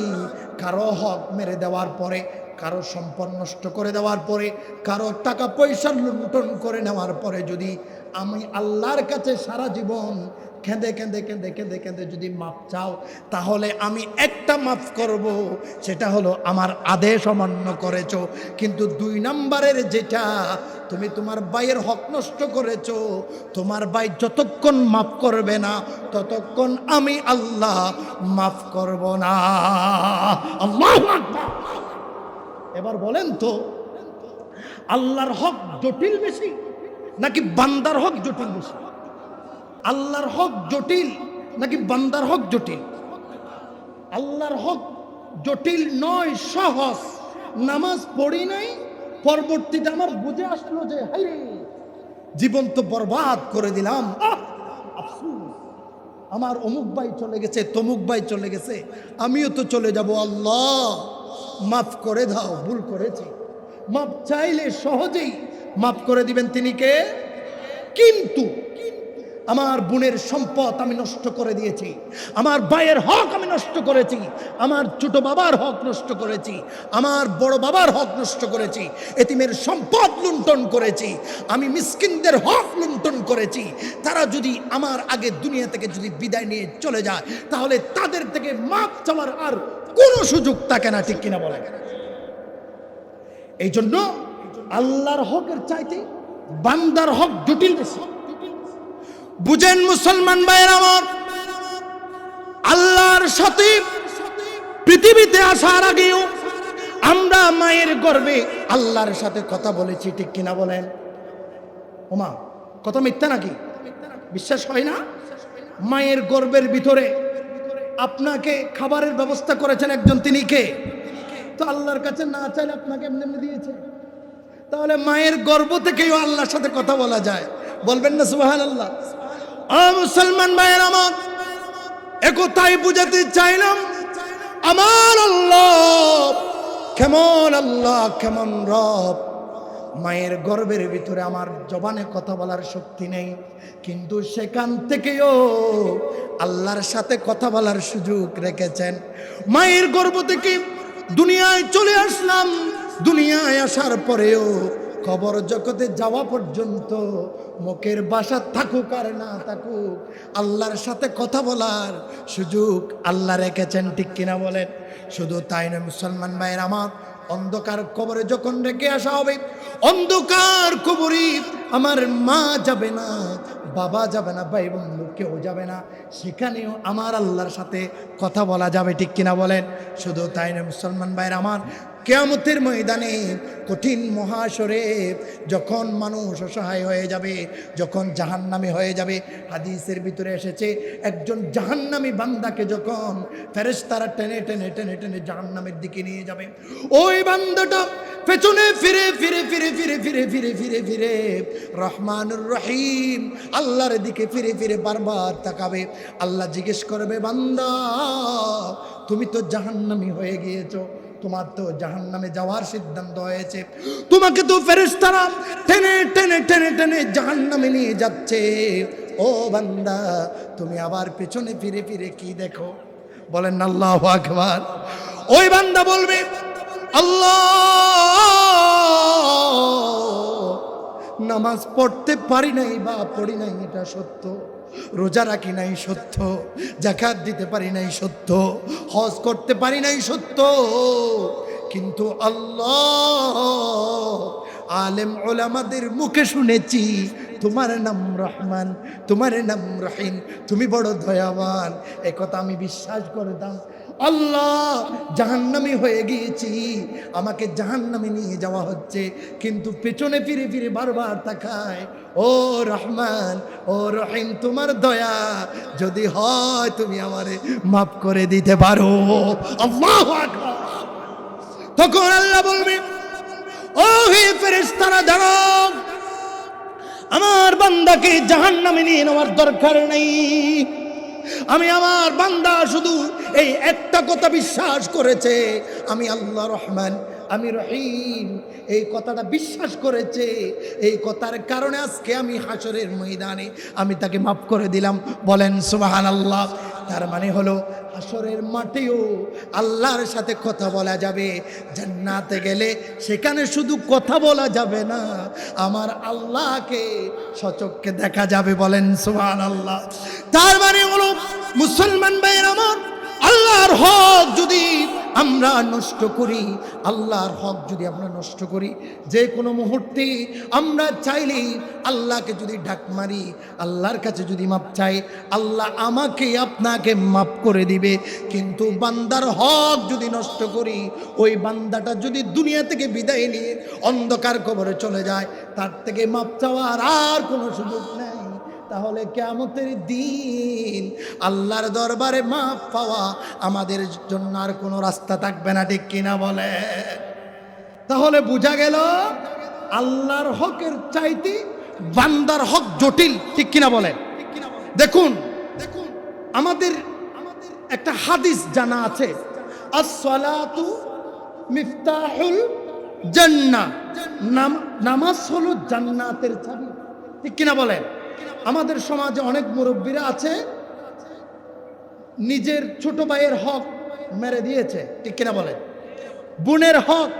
কারো হক মেরে দেওয়ার পরে, কারো সম্পদ নষ্ট করে দেওয়ার পরে, কারো টাকা পয়সা লুণ্ঠন করে নেওয়ার পরে যদি আমি আল্লাহর কাছে সারা জীবন কেঁদে কেঁদে কেঁদে কেঁদে কেঁদে যদি মাপ চাও, তাহলে আমি একটা মাফ করব, সেটা হলো আমার আদেশ অমান্য করেছো। কিন্তু 2 নম্বরের যেটা, তুমি তোমার ভাইয়ের হক নষ্ট করেছো, তোমার ভাই যতক্ষণ মাফ করবে না ততক্ষণ আমি আল্লাহ মাফ করব না। আল্লাহু আকবার। এবার বলেন তো, আল্লাহর হক জটিল বেশি নাকি বান্দার হক জটিল বেশি? আল্লাহর হক জটিল নাকি বান্দার হক জটিল? আল্লাহর হক জটিল নয়, সহজ। নামাজ পড়ি নাই, পরবর্তীতে আমার বুঝে আসলো যে হায় জীবন তো বরবাদ করে দিলাম, আফসোস, আমার অমুক ভাই চলে গেছে, তমুক ভাই চলে গেছে, আমিও তো চলে যাব, আল্লাহ মাফ করে দাও, ভুল করেছি। মাফ চাইলে সহজেই মাফ করে দিবেন তিনি কে? কিন্তু আমার বোনের সম্পদ আমি নষ্ট করে দিয়েছি, আমার ভাইয়ের হক আমি নষ্ট করেছি, আমার ছোট বাবার হক নষ্ট করেছি, আমার বড় বাবার হক নষ্ট করেছি, এতিমের সম্পদ লুণ্ঠন করেছি, আমি মিসকিনদের হক লুণ্ঠন করেছি। তারা যদি আমার আগে দুনিয়া থেকে যদি বিদায় নিয়ে চলে যায়, তাহলে তাদের থেকে মাপ চাওয়ার আর কোনো সুযোগ থাকে না। ঠিক কিনা বলেন? এই জন্য আল্লাহর হকের চাইতে বান্দার হক জটিল বেশি। বুঝেন মুসলমান ভাইয়ের আমার, আল্লাহর সাথে পৃথিবীতে আসার আগেও আমরা মায়ের গর্ভে আল্লাহর সাথে কথা বলেছি। ঠিক কিনা বলেন? ওমা, কথা মিথ্যা নাকি? বিশ্বাস হয় না? মায়ের গর্ভের ভিতরে আপনাকে খাবারের ব্যবস্থা করেছেন একজন, তিনি কে? তো আল্লাহর কাছে না চাইলে আপনাকে এমনি এমনি দিয়েছে। তাহলে মায়ের গর্ভ থেকেও আল্লাহর সাথে কথা বলা যায়। বলবেন না সুবহানাল্লাহ? মুসলমান ভাইয়ের আমার, একথাই বুঝাতে চাইলাম, আমার আল্লাহ কেমন, আল্লাহ কেমন রব। মায়ের গর্ভের ভিতরে আমার জবানে কথা বলার শক্তি নেই, কিন্তু সেখান থেকেও আল্লাহর সাথে কথা বলার সুযোগ রেখেছেন। মায়ের গর্ভ থেকে দুনিয়ায় চলে আসলাম, দুনিয়ায় আসার পরেও কবর জগতে যাওয়া পর্যন্ত মুখের ভাষা থাকুক আর না থাকুক, আল্লাহর সাথে কথা বলার সুযোগ আল্লাহ রেখেছেন। ঠিক কিনা বলেন? শুধু তাই নয় মুসলমান ভাইয়ের আমার, অন্ধকার কবরে যখন রেখে আসা হবে, অন্ধকার কবরে আমার মা যাবে না, বাবা যাবে না, ভাই বন্ধু কেউ যাবে না, সেখানেও আমার আল্লাহর সাথে কথা বলা যাবে, ঠিক কিনা বলেন? শুধু তাই না মুসলমান ভাইরা আমার, কিয়ামতের ময়দানে কঠিন মহাশরে যখন মানুষ অসহায় হয়ে যাবে, যখন জাহান্নামী হয়ে যাবে, হাদিসের ভিতরে এসেছে একজন জাহান্নামী বান্দাকে যখন ফেরেশতারা টেনে টেনে টেনে টেনে জাহান্নামের দিকে নিয়ে যাবে, ওই বান্দাটা পেছনে ফিরে ফিরে ফিরে ফিরে ফিরে ফিরে ফিরে ফিরে রহমানুর রহিম আল্লাহর দিকে ফিরে ফিরে বারবার তাকাবে। আল্লাহ জিজ্ঞেস করবে, বান্দা তুমি তো জাহান্নামী হয়ে গিয়েছো, তোমার তো জাহান্নামে যাওয়ার সিদ্ধান্ত হয়েছে, তোমাকে তো ফেরেশতারা টেনে টেনে টেনে টেনে জাহান্নামে নিয়ে যাচ্ছে, ও বান্দা তুমি আবার পেছনে ফিরে ফিরে কি দেখো? বলেন আল্লাহু আকবার। ওই বান্দা বলবে, আল্লাহ নামাজ পড়তে পারি নাই বা পড়ি নাই এটা সত্য, রোজা রাখি নাই সত্য, যাকাত দিতে পারি নাই সত্য, হজ করতে পারি নাই সত্য, কিন্তু আল্লাহ আলেম ওলামাদের মুখে শুনেছি তোমার নাম রহমান, তোমার নাম রহিম, তুমি বড় দয়াবান, এ কথা আমি বিশ্বাস করতাম। আল্লাহ জাহান্নামী হয়ে গিয়েছি, আমাকে জাহান্নামে নিয়ে যাওয়া হচ্ছে, কিন্তু পেছনে ফিরে ফিরে বারবার তাকায়, ও রহমান ও রহিম তোমার দয়া যদি হয় তুমি আমারে মাফ করে দিতে পারো। আল্লাহু আকবার। তখন আল্লাহ বলবে, ও হে ফেরেশতারা দাঁড়াও, আমার বান্দাকে জাহান্নামে নিয়ে নেওয়ার দরকার নেই, আমি আমার বান্দা শুধু এই একটা কথা বিশ্বাস করেছে, আমি আল্লাহ রহমান আমি রহিম, এই কথাটা বিশ্বাস করেছে, এই কথার কারণে আজকে আমি হাসরের ময়দানে আমি তাকে মাফ করে দিলাম। বলেন সুবহানাল্লাহ। তার মানে হলো হাসরের মাঠেও আল্লাহর সাথে কথা বলা যাবে, জান্নাতে গেলে সেখানে শুধু কথা বলা যাবে না, আমার আল্লাহকে সচক্ষে দেখা যাবে। বলেন সুবহানাল্লাহ। তার মানে হলো মুসলমান ভাইয়ের আমার, আল্লাহর হক যদি আমরা নষ্ট করি, আল্লাহর হক যদি আমরা নষ্ট করি, যে কোনো মুহূর্তে আমরা চাইলেই আল্লাহকে যদি ডাক মারি, আল্লাহর কাছে যদি মাপ চাই, আল্লাহ আমাকে আপনাকে মাফ করে দিবে। কিন্তু বান্দার হক যদি নষ্ট করি, ওই বান্দাটা যদি দুনিয়া থেকে বিদায় নিয়ে অন্ধকার কবরে চলে যায়, তার থেকে মাপ চাওয়ার আর কোনো সুযোগ নেই। তাহলে কিয়ামতের দিন আল্লাহর দরবারে মাফ পাওয়া আমাদের জন্য আর কোনো রাস্তা থাকবে না, ঠিক কিনা বলে? তাহলে বোঝা গেল আল্লাহর হকের চাইতে বান্দার হক জটিল, ঠিক কিনা বলে? দেখুন আমাদের একটা হাদিস জানা আছে, আস-সালাতু মিফতাহুল জান্নাহ, নামাজ হলো জান্নাতের চাবি, ঠিক কিনা বলেন? আমাদের সমাজে অনেক মুরব্বীরা আছে নিজের ছোট ভাইয়ের হক মেরে দিয়েছে, ঠিক কিনা বলেন? বোনের হক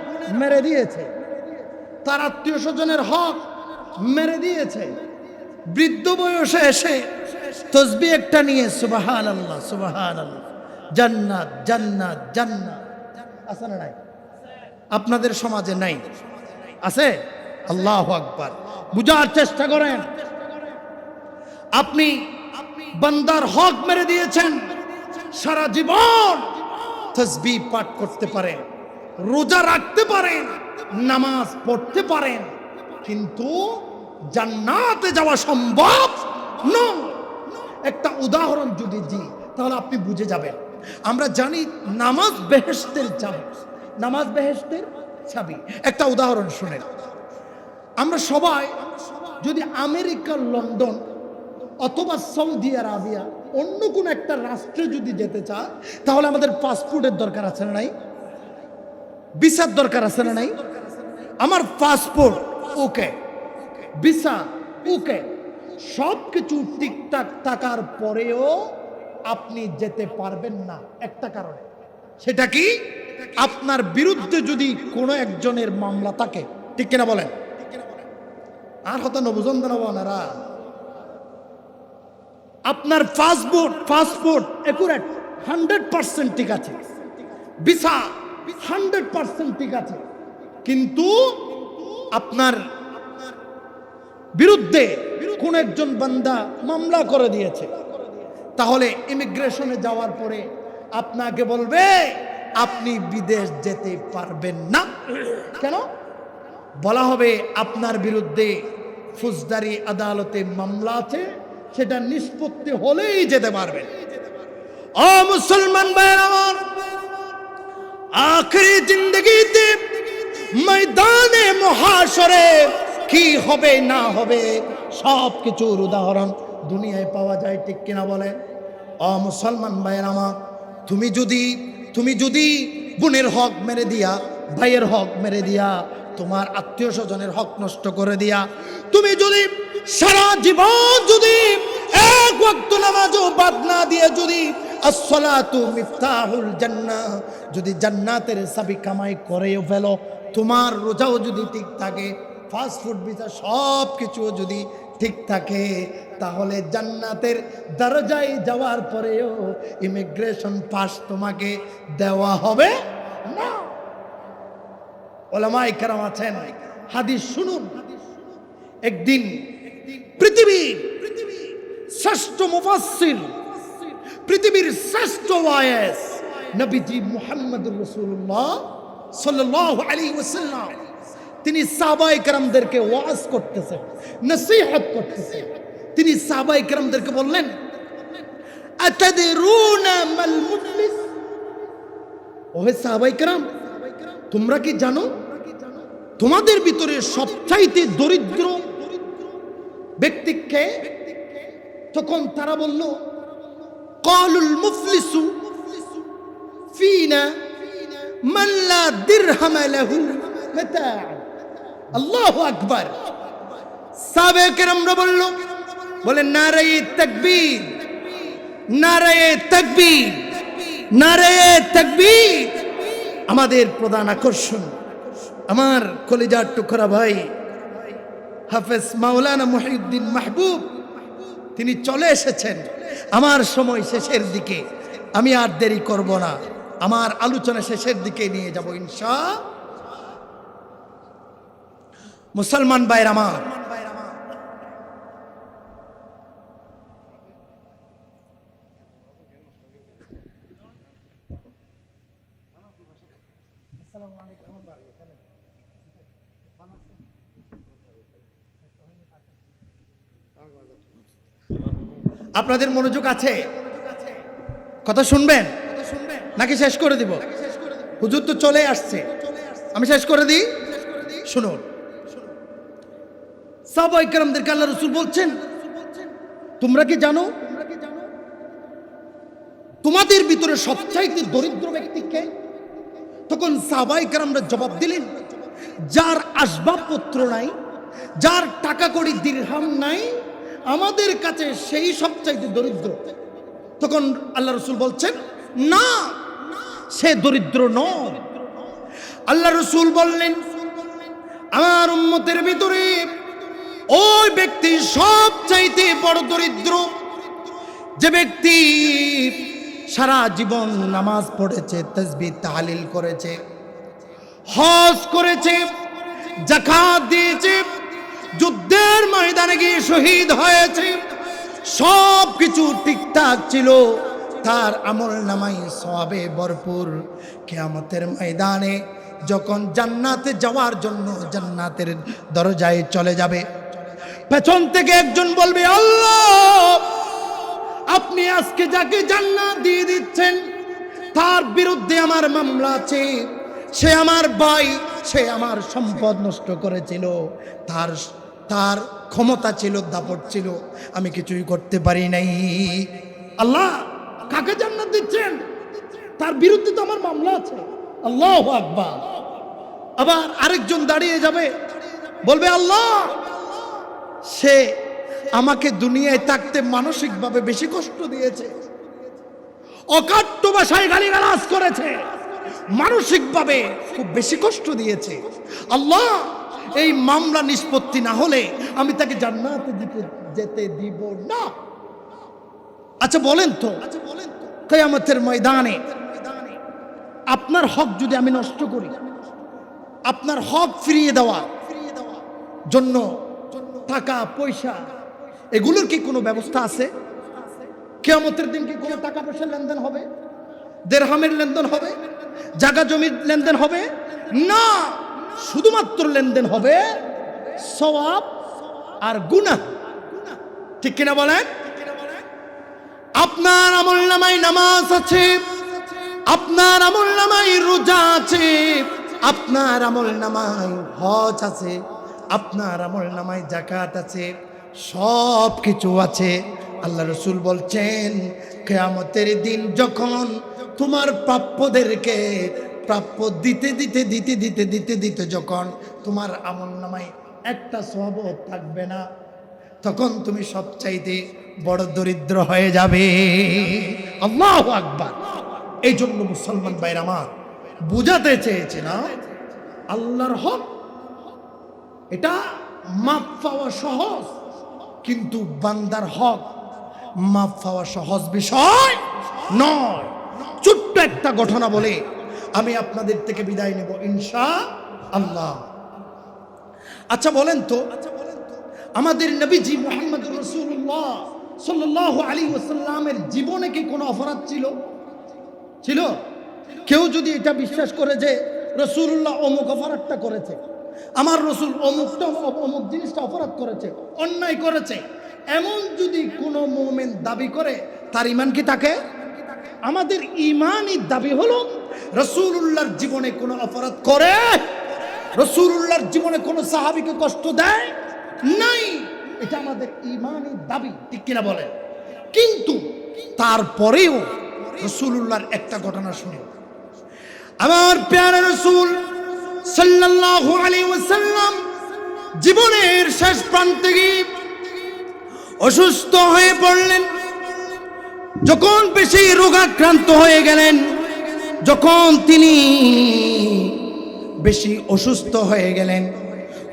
মেরে দিয়েছে, তার আত্মীয় স্বজনের হক মেরে দিয়েছে, বৃদ্ধ বয়সে এসে তসবিহ একটা নিয়ে সুবহানাল্লাহ সুবহানাল্লাহ, জান্নাত জান্নাত জান্নাত, আছে না নাই? আপনাদের সমাজে নাই? আছে? আল্লাহু আকবার। বুঝার চেষ্টা করেন, আপনি বান্দার হক মেরে দিয়েছেন। সারা জীবন তাসবিহ পাঠ করতে পারেন, রোজা রাখতে পারেন, নামাজ পড়তে পারেন, কিন্তু জান্নাতে যাওয়া সম্ভব নয়। একটা উদাহরণ যদি দিই তাহলে আপনি বুঝে যাবেন। আমরা জানি নামাজ বেহেশতের চাবি, নামাজ বেহেশতের চাবি। একটা উদাহরণ শুনেন, আমরা সবাই যদি আমেরিকা, লন্ডন অথবা সৌদি আরবিয়া অন্য কোন একটা রাষ্ট্রে যদি যেতে চায়, তাহলে আমাদের পাসপোর্টের দরকার আছে না নাই? ভিসার দরকার আছে না নাই? আমার পাসপোর্ট ওকে, ভিসা ওকে, সব কিছু ঠিকঠাক থাকার পরেও আপনি যেতে পারবেন না একটা কারণে। সেটা কি? আপনার বিরুদ্ধে যদি কোনো একজনের মামলা থাকে, ঠিক কিনা বলেন? আর হতো নবুজন দানারা, আপনার পাসপোর্ট একুরেট 100% ঠিক আছে, ভিসা 100% ঠিক আছে, কিন্তু আপনার বিরুদ্ধে কোন একজন বান্দা মামলা করে দিয়েছে, তাহলে ইমিগ্রেশনে যাওয়ার পরে আপনাকে বলবে আপনি বিদেশ যেতে পারবেন না। কেন? বলা হবে আপনার বিরুদ্ধে ফৌজদারি আদালতে মামলা আছে, সেটা নিষ্পত্তি হলেই যেতে পারবেন। ও মুসলমান ভাইরা আমার, আখেরি জিন্দেগিতে ময়দানে মহাশরে কি হবে না হবে সব কিছুর উদাহরণ দুনিয়ায় পাওয়া যায়, ঠিক কিনা বলেন? ও মুসলমান ভাইরা আমার, তুমি যদি বোনের হক মেরে দিয়া, ভাইয়ের হক মেরে দিয়া, তোমার আত্মীয় স্বজনের হক নষ্ট করে দিয়া, তুমি যদি সারা জীবন যদি এক ওয়াক্ত নামাজও বাদ না দিয়ে যদি আসসালাতু মিফতাহুল জান্নাহ যদি জান্নাতের চাবি কামাই করেও ফেলো, তোমার রোজাও যদি ঠিক থাকে, ফাস্ট ফুড ভিসা সব কিছু যদি ঠিক থাকে, তাহলে জান্নাতের দরজায় যাওয়ার পরেও ইমিগ্রেশন পাস তোমাকে দেওয়া হবে না। ওলামায়ে কেরাম আছেন, হাদিস শুনুন। একদিন পৃথিবীর শ্রেষ্ঠ মুফাসসির, পৃথিবীর শ্রেষ্ঠ ওয়াইজ নবীজি মুহাম্মদুর রাসূলুল্লাহ সাল্লাল্লাহু আলাইহি ওয়াসাল্লাম, তিনি সাহাবায়ে কেরামদেরকে ওয়াজ করতেছেন, নসিহত করতেছেন। তিনি সাহাবায়ে কেরামদেরকে বললেন, আতাদরুনা মাল মুফলিস, ওহে সাহাবায়ে কেরাম, তোমরা কি জানো তোমাদের ভিতরে সবচাইতে দরিদ্র ব্যক্তি কে? তখন তারা বলল, ক্বালুল মুফলিসু ফিনা মান লা দিরহাম লাহু মাতা'। আল্লাহু আকবার। সাহাবায়ে কেরামরা বলে নারায়ে তাকবীর, নারায়ে তাকবীর, নারায়ে তাকবীর। আমাদের প্রধান আকর্ষণ আমার কলিজার টুকরা ভাই হাফেজ মাওলানা মুহিউদ্দিন মাহবুব, তিনি চলে এসেছেন। আমার সময় শেষের দিকে, আমি আর দেরি করব না, আমার আলোচনা শেষের দিকে নিয়ে যাব ইনশাআল্লাহ। মুসলমান ভাইরা আমার, আপনাদের মনোযোগ আছে? কথা শুনবেন নাকি শেষ করে দিব? হুজুর তো চলে আসছে, আমি শেষ করে দিই, শুনুন। সাহাবায়ে কেরামদেরকে আল্লাহ রাসূল বলছেন, তোমরা কি জানো তোমাদের ভিতরে সবচাইতে দরিদ্র ব্যক্তি কে? তখন সাহাবায়ে কেরামরা জবাব দিলেন, যার আসবাবপত্র নাই, যার টাকা কড়ি দিরহাম নাই, আমাদের কাছে সেই সবচাইতে দরিদ্র। তখন আল্লাহ রাসূল বলছেন, না, সে দরিদ্র নয়। আল্লাহ রাসূল বললেন, আমার উম্মতের ভিতরে ওই ব্যক্তি সবচাইতে বড় দরিদ্র, যে ব্যক্তি সারা জীবন নামাজ পড়েছে, তাসবিহ তাহলিল করেছে, হজ করেছে, যাকাত দিয়েছে, যুদ্ধের ময়দানে গিয়ে শহীদ হয়েছে, সব কিছু ঠিকঠাক ছিল, তার আমল নামায় সওয়াবে ভরপুর। কিয়ামতের ময়দানে যখন জান্নাতে যাওয়ার জন্য জান্নাতের দরজায় চলে যাবে, পেছন থেকে একজন বলবে, আল্লাহ, আপনি আজকে যাকে জান্নাত দিয়ে দিচ্ছেন তার বিরুদ্ধে আমার মামলা আছে, সে আমার ভাই, সে আমার সম্পদ নষ্ট করেছিল, তার ক্ষমতা ছিল, দাপট ছিল, আমি কিছুই করতে পারি নাই। আল্লাহ, কাকে জান্নাত দিচ্ছেন? তার বিরুদ্ধে তো আমার মামলা আছে। আল্লাহু আকবার। আবার আরেকজন দাঁড়িয়ে যাবে, বলবে, আল্লাহ, সে আমাকে দুনিয়ায় থাকতে মানসিকভাবে বেশি কষ্ট দিয়েছে, অকাট্য ভাষায় গালিগালাজ করেছে, মানসিকভাবে খুব বেশি কষ্ট দিয়েছে। আল্লাহ, এই মামলা নিষ্পত্তি না হলে আমি তাকে জান্নাতে যেতে দিব না। আচ্ছা বলেন তো, কিয়ামতের ময়দানে আপনার হক যদি আমি নষ্ট করি, আপনার হক ফিরিয়ে দেওয়ার জন্য টাকা পয়সা এগুলোর কি কোনো ব্যবস্থা আছে? কিয়ামতের দিন কি কোনো টাকা পয়সার লেনদেন হবে? দিরহামের লেনদেন হবে? জায়গা জমির লেনদেন হবে না, শুধুমাত্র লেনদেন হবে সওয়াব আর গুনাহ। ঠিক কিনা বলেন? আপনার আমলনামায় নামাজ আছে, আপনার আমলনামায় রোজা আছে, আপনার আমলনামায় হজ আছে, আপনার আমলনামায় যাকাত আছে, সব কিছু আছে। আল্লাহ রাসূল বলছেন কিয়ামতের দিন যখন তোমার প্রাপ্যদেরকে প্রাপ্য দিতে দিতে দিতে দিতে দিতে দিতে যখন তোমার আমলনামায় একটা সওয়াবও থাকবে না, তখন তুমি সবচাইতে বড় দরিদ্র হয়ে যাবে। আল্লাহু আকবার। এই জন্য মুসলমান ভাইরা আমার বুঝাতে চেয়েছে না, আল্লাহর হক এটা মাপ পাওয়া সহজ, কিন্তু বান্দার হক মাপ পাওয়া সহজ বিষয় নয়। ছোট্ট একটা ঘটনা বলে আমি আপনাদের থেকে বিদায় নেব ইনশাআল্লাহ। আচ্ছা বলেন তো, আমাদের নবীজি মুহাম্মদুর রাসূলুল্লাহ সাল্লাল্লাহু আলাইহি ওয়াসাল্লামের জীবনে কি কোনো অপরাধ ছিল? ছিল? কেউ যদি এটা বিশ্বাস করে যে রাসূলুল্লাহ অমুক অপরাধটা করেছে, আমার রাসূল অমুকটা অমুক জিনিসটা অপরাধ করেছে, অন্যায় করেছে, এমন যদি কোনো মুমিন দাবি করে, তার ঈমান কি থাকে? আমাদের ঈমানই দাবি হলো রাসূলুল্লাহর জীবনে কোনো অপরাধ করে, রাসূলুল্লাহর জীবনে কোনো সাহাবীকে কষ্ট দেয় নাই, এটা আমাদের ঈমানই দাবি। ঠিক কিনা বলেন? কিন্তু তারপরেও রাসূলুল্লাহর একটা ঘটনা শুনে, আমার প্যারা রাসূল সাল্লাল্লাহু আলাইহি ওয়াসাল্লাম জীবনের শেষ প্রান্তে গিয়ে অসুস্থ হয়ে পড়লেন। যখন বেশি রোগাক্রান্ত হয়ে গেলেন, যখন তিনি বেশি অসুস্থ হয়ে গেলেন,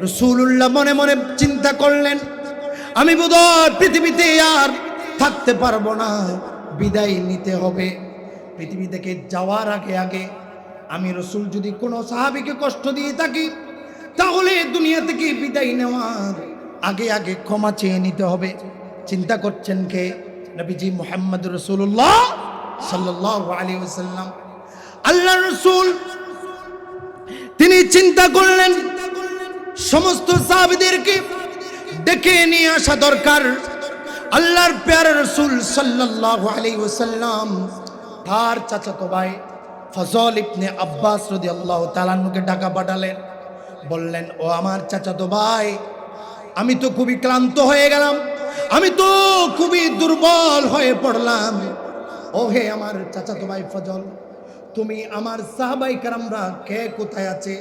রাসূলুল্লাহ মনে মনে চিন্তা করলেন, আমি বোধহয় পৃথিবীতে আর থাকতে পারবো না, বিদায় নিতে হবে। পৃথিবী থেকে যাওয়ার আগে আগে আমি রাসূল যদি কোনো সাহাবীকে কষ্ট দিয়ে থাকি, তাহলে দুনিয়া থেকে বিদায় নেওয়ার আগে আগে ক্ষমা চেয়ে নিতে হবে। চিন্তা করছেন কে? নবীজি মুহাম্মদুর রাসূলুল্লাহ সাল্লাল্লাহু আলাইহি ওয়াসাল্লাম। আল্লাহর রাসূল তিনি চিন্তা করলেন সমস্ত সাহাবীদেরকে ডেকে নিয়ে আসা দরকার। আল্লাহর প্যারা রাসূল সাল্লাল্লাহু আলাইহি ওয়াসাল্লাম তার চাচাতো ভাই ফজল ইবনে আব্বাস রাদিয়াল্লাহু তাআলা আনহুকে ডাকা পাঠালেন। বললেন, ও আমার চাচাতো ভাই, আমি তো খুবই ক্লান্ত হয়ে গেলাম, আমি তো খুবই দুর্বল হয়ে পড়লাম। ও হে আমার চাচাতো ভাই ফজল, তুমি আমার সাহাবায়ে কেরামরা কে কোথায় আছে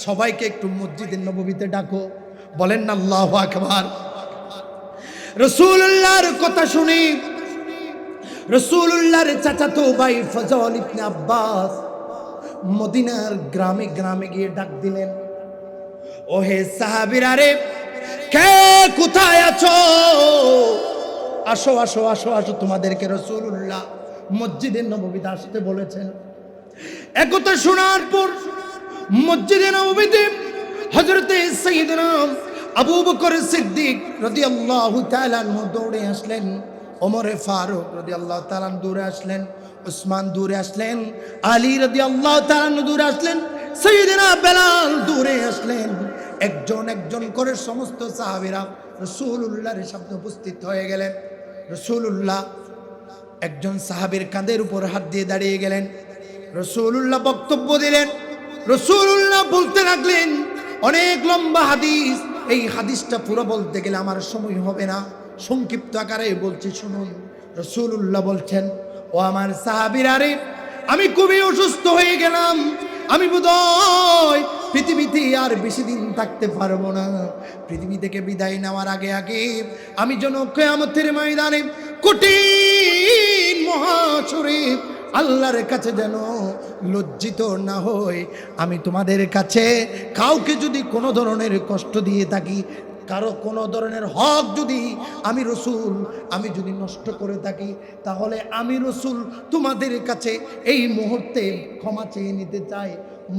সবাইকে একটু মসজিদে নববীতে ডাকো। বলেন না আল্লাহু আকবার। রাসূলুল্লাহর কথা শুনি রাসূলুল্লাহর চাচাতো ভাই ফজল ইবনে আব্বাস মদিনার গ্রামে গ্রামে গিয়ে ডাক দিলেন, ও হে সাহাবীরা রে, কে কোথায় আছো? আসো আসো আসো আসো, তোমাদেরকে রাসূলুল্লাহ মসজিদে নববীতে আসতে বলেছেন। একথা শোনার পর মসজিদে নববীতে হযরতে সাইয়েদনা আবু বকর সিদ্দিক রাদিয়াল্লাহু তাআলা আনহু দৌড়ে আসলেন, ওমর ফারুক রাদিয়াল্লাহু তাআলা আনহু দৌড়ে আসলেন, উসমান দৌড়ে আসলেন, আলী রাদিয়াল্লাহু তাআলা আনহু দৌড়ে আসলেন, সাইয়েদনা বেলাল দৌড়ে আসলেন। একজন একজন করে সমস্ত সাহাবীরা রাসূলুল্লাহর সামনে উপস্থিত হয়ে গেলেন। রাসূলুল্লাহ একজন সাহাবীর কাঁধের উপর হাত দিয়ে দাঁড়িয়ে গেলেন। রাসূলুল্লাহ বক্তব্য দিলেন। রাসূলুল্লাহ বলতে লাগলেন অনেক লম্বা হাদিস, এই হাদিসটা পুরো বলতে গেলে আমার সময় হবে না, সংক্ষিপ্ত আকারে বলছি শুনুন। রাসূলুল্লাহ বলছেন, ও আমার সাহাবীরা রে, আমি খুবই অসুস্থ হয়ে গেলাম, আমি বোধহয় পৃথিবীতে আর বেশি দিন থাকতে পারবো না। পৃথিবী থেকে বিদায় নেওয়ার আগে আগে আমি যেন কিয়ামতের ময়দানে কঠিন মহাসরে আল্লাহর কাছে যেন লজ্জিত না হই। আমি তোমাদের কাছে কাউকে যদি কোনো ধরনের কষ্ট দিয়ে থাকি, কারো কোনো ধরনের হক যদি আমি রসুল আমি যদি নষ্ট করে থাকি, তাহলে আমি রসুল তোমাদের কাছে এই মুহূর্তে ক্ষমা চেয়ে নিতে চাই,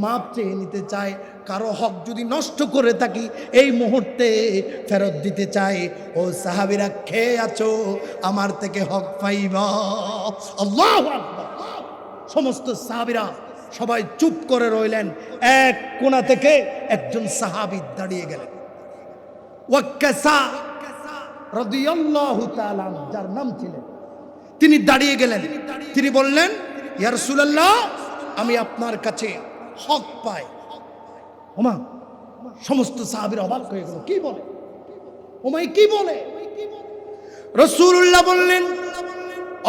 মাপ চেয়ে নিতে চাই। কারো হক যদি নষ্ট করে থাকি এই মুহূর্তে ফেরত দিতে চাই। ও সাহাবীরা খেয়ে আছো, আমার থেকে হক পাইবা। আল্লাহু আকবার। সমস্ত সাহাবীরা সবাই চুপ করে রইলেন। এক কোণা থেকে একজন সাহাবী দাঁড়িয়ে গেলেন, ওয়াক্কাসা রাদিয়াল্লাহু তাআলা যার নাম ছিলেন, তিনি দাঁড়িয়ে গেলেন। তিনি বললেন, ইয়া রাসূলুল্লাহ, আমি আপনার কাছে হক পাই। ওমা, সমস্ত সাহাবীরা অবাক হয়ে গেল, কি বলে? ওমাই কি বলে? রাসূলুল্লাহ বললেন,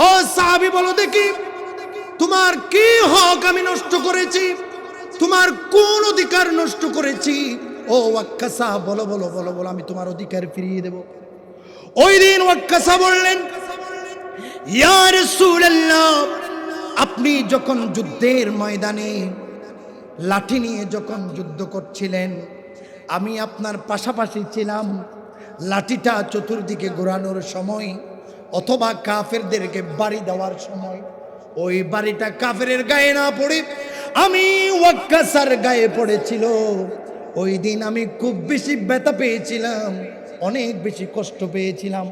ও সাহাবী বলো দেখি, তোমার কি হক আমি নষ্ট করেছি? তোমার কোন অধিকার নষ্ট করেছি? ও ওয়াক্কাসা, বলো বলো বলো বলো, আমি তোমার অধিকার ফিরিয়ে দেব। ওই দিন ওয়াক্কাসা বললেন, ইয়া রাসূলুল্লাহ, আপনি যখন যুদ্ধের ময়দানে লাঠি নিয়ে যখন যুদ্ধ করছিলেন, আমি আপনার পাশাপাশি ছিলাম। লাঠিটা চতুর্দিকে ঘোরানোর সময় অথবা কাফেরদেরকে বাড়ি দেওয়ার সময় ওই বাড়িটা কাফেরের গায়ে না পড়ে আমি ওয়াক্কাসার গায়ে পড়েছিল। ওই দিন আমি খুব বেশি ব্যথা পেয়েছিলাম, অনেক বেশি কষ্ট পেয়েছিলাম,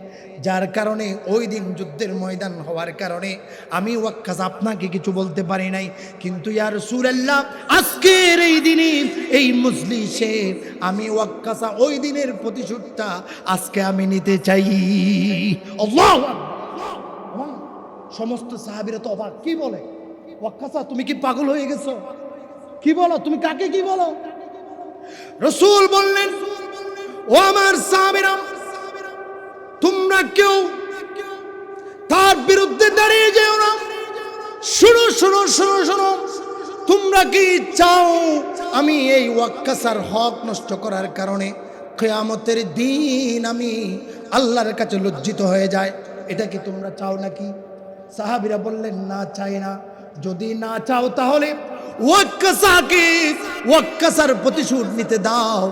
যার কারণে ওই দিন যুদ্ধের ময়দান হওয়ার কারণে আমি ওয়াক্কাস আপনাকে কিছু বলতে পারি নাই। কিন্তু ইয়া রাসূলুল্লাহ, আজকের এই দিনে এই মজলিসে আমি ওয়াক্কাসা ওই দিনের প্রতিশোধটা আজকে আমি নিতে চাই। আল্লাহু আকবার। সমস্ত সাহাবীরা তো অবাক, কি বলে? ওয়াক্কাসা, তুমি কি পাগল হয়ে গেছো? কি বলো তুমি? কাকে কি বলো? রাসূল বললেন, ও আমার সাহাবীরা, তোমরা কেউ তার বিরুদ্ধে দাঁড়িয়ে যেও না। শুনো শুনো শুনো শুনো, তোমরা কি চাও আমি এই ওয়াক্কাসার হক নষ্ট করার কারণে কিয়ামতের দিন আমি আল্লাহর কাছে লজ্জিত হয়ে যায়? এটা কি তোমরা চাও নাকি? সাহাবীরা বললেন, না, চাই না। যদি না চাও তাহলে ওয়াক্কাসার প্রতিশোধ নিতে দাও।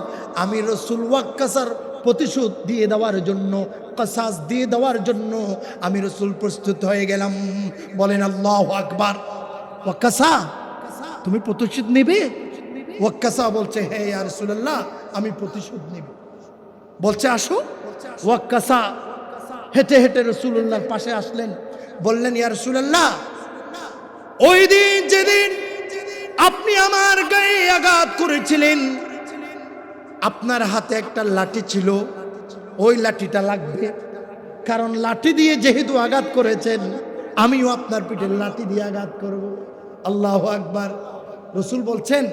আমি রাসূল ওয়াক্কাসার প্রতিশোধ দিয়ে দেওয়ার জন্য, কিসাস দিয়ে দেওয়ার জন্য আমি রাসূল প্রস্তুত হয়ে গেলাম। বলেন আল্লাহু আকবার। ওয়াক্কাসা, তুমি প্রতিশোধ নেবে? ওয়াক্কাসা বলছে, হ্যাঁ ইয়া রাসূলুল্লাহ, আমি প্রতিশোধ নেব। বলছে, আসো। ওয়াক্কাসা হেঁটে হেঁটে রাসূলুল্লাহর পাশে আসলেন, বললেন, ইয়া রাসূলুল্লাহ, ওই দিন যেদিন আপনি আমার গায়ে আঘাত করেছিলেন, আপনার হাতে একটা লাঠি ছিল, ওই লাঠিটা লাগবে। কারণ লাঠি দিয়ে যেহেতু আঘাত করেছেন, আমিও আপনার পিঠে লাঠি দিয়ে আঘাত করব। আল্লাহু আকবার। রাসূল বলছেন,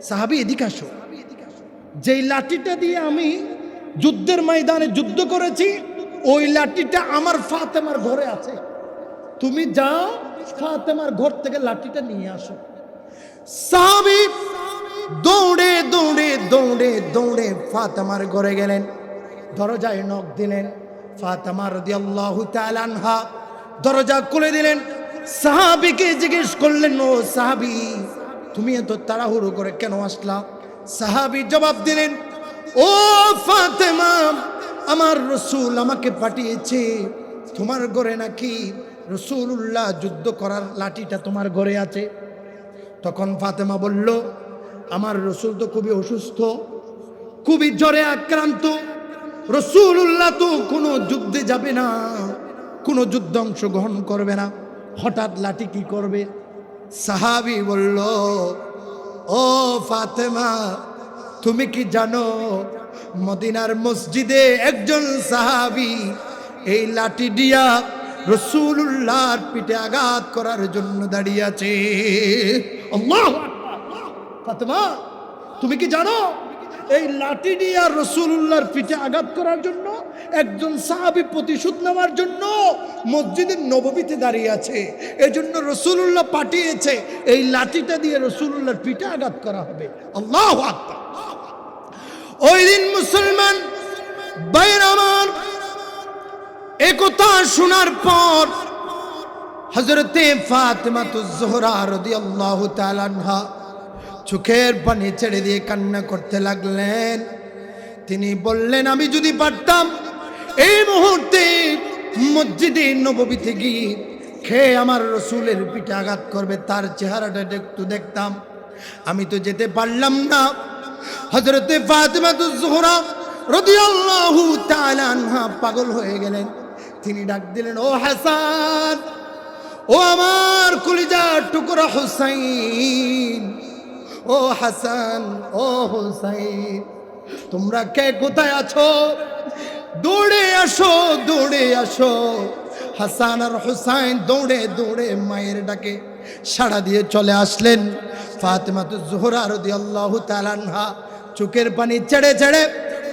সাহাবী এদিকে আসো, যেই লাঠিটা দিয়ে আমি যুদ্ধের ময়দানে যুদ্ধ করেছি, ওই লাঠিটা আমার ফাতেমার ঘরে আছে। তুমি যাও, ফাতেমার ঘর থেকে লাঠিটা নিয়ে আসো। সাহাবী দৌড়ে দৌড়ে দৌড়ে দৌড়ে ফাতেমার ঘরে গেলেন, দরজায় নক দিলেন। ফাতেমা রাদিয়াল্লাহু তাআলা আনহা দরজা খুলে দিলেন। সাহাবীকে জিজ্ঞেস করলেন, ও সাহাবী, তুমি এত তাড়াহুড়ো করে কেন আসলা? সাহাবী জবাব দিলেন, ও ফাতেমা, আমার রাসূল আমাকে পাঠিয়েছে, তোমার ঘরে নাকি রাসূলুল্লাহ যুদ্ধ করার লাঠিটা তোমার ঘরে আছে। তখন ফাতেমা বলল, আমার রাসূল তো খুবই অসুস্থ, খুবই জ্বরে আক্রান্ত, রাসূলুল্লাহ তো কোনো যুদ্ধে যাবে না, কোনো যুদ্ধে অংশগ্রহণ করবে না, হঠাৎ লাঠি কি করবে? সাহাবী বলল, ও ফাতেমা, তুমি কি জানো মদিনার মসজিদে একজন সাহাবী এই লাঠি দিয়া রাসূলুল্লাহর পিঠে আঘাত করার জন্য দাঁড়িয়ে আছে? আল্লাহু আকবার। ফাতেমা, তুমি কি জানো এই লাঠি দিয়া রাসূলুল্লাহর পিঠে আঘাত করার জন্য একজন সাহাবী প্রতিশোধ নেওয়ার জন্য মসজিদের নববীতে দাঁড়িয়ে আছে। এজন্য রাসূলুল্লাহ পাঠিয়েছে এই লাঠিটা দিয়ে রাসূলুল্লাহর পিঠে আঘাত করা হবে। আল্লাহু আকবার। ওই দিন মুসলমান ভাইরা আমার, একথা শোনার পর হযরতে ফাতেমাতুজ জোহরা রাদিয়াল্লাহু তাআলা আনহা চোখের পানি ছেড়ে দিয়ে কান্না করতে লাগলেন। তিনি বললেন, আমি যদি পারতাম এই মুহূর্তে মসজিদে নববীতে গিয়ে খেয়ে আমার রসুলের পিঠে আঘাত করবে, তার চেহারাটা একটু দেখতাম। আমি তো যেতে পারলাম না। হযরতে ফাতিমাতুজ জোহরা রাদিয়াল্লাহু তাআলা আনহা পাগল হয়ে গেলেন। তিনি ডাক দিলেন, ও হাসান, ও আমার কলিজার টুকরা হুসাইন, ও হাসান, ও হুসাইন, তোমরা কে কোথায় আছো? দৌড়ে আসো, দৌড়ে আসো। হাসান আর হুসাইন দৌড়ে দৌড়ে মায়ের ডাকে সাড়া দিয়ে চলে আসলেন। ফাতিমাতুজ জোহরা রাদিয়াল্লাহু তাআলা আনহা চোখের পানি ছেড়ে ছেড়ে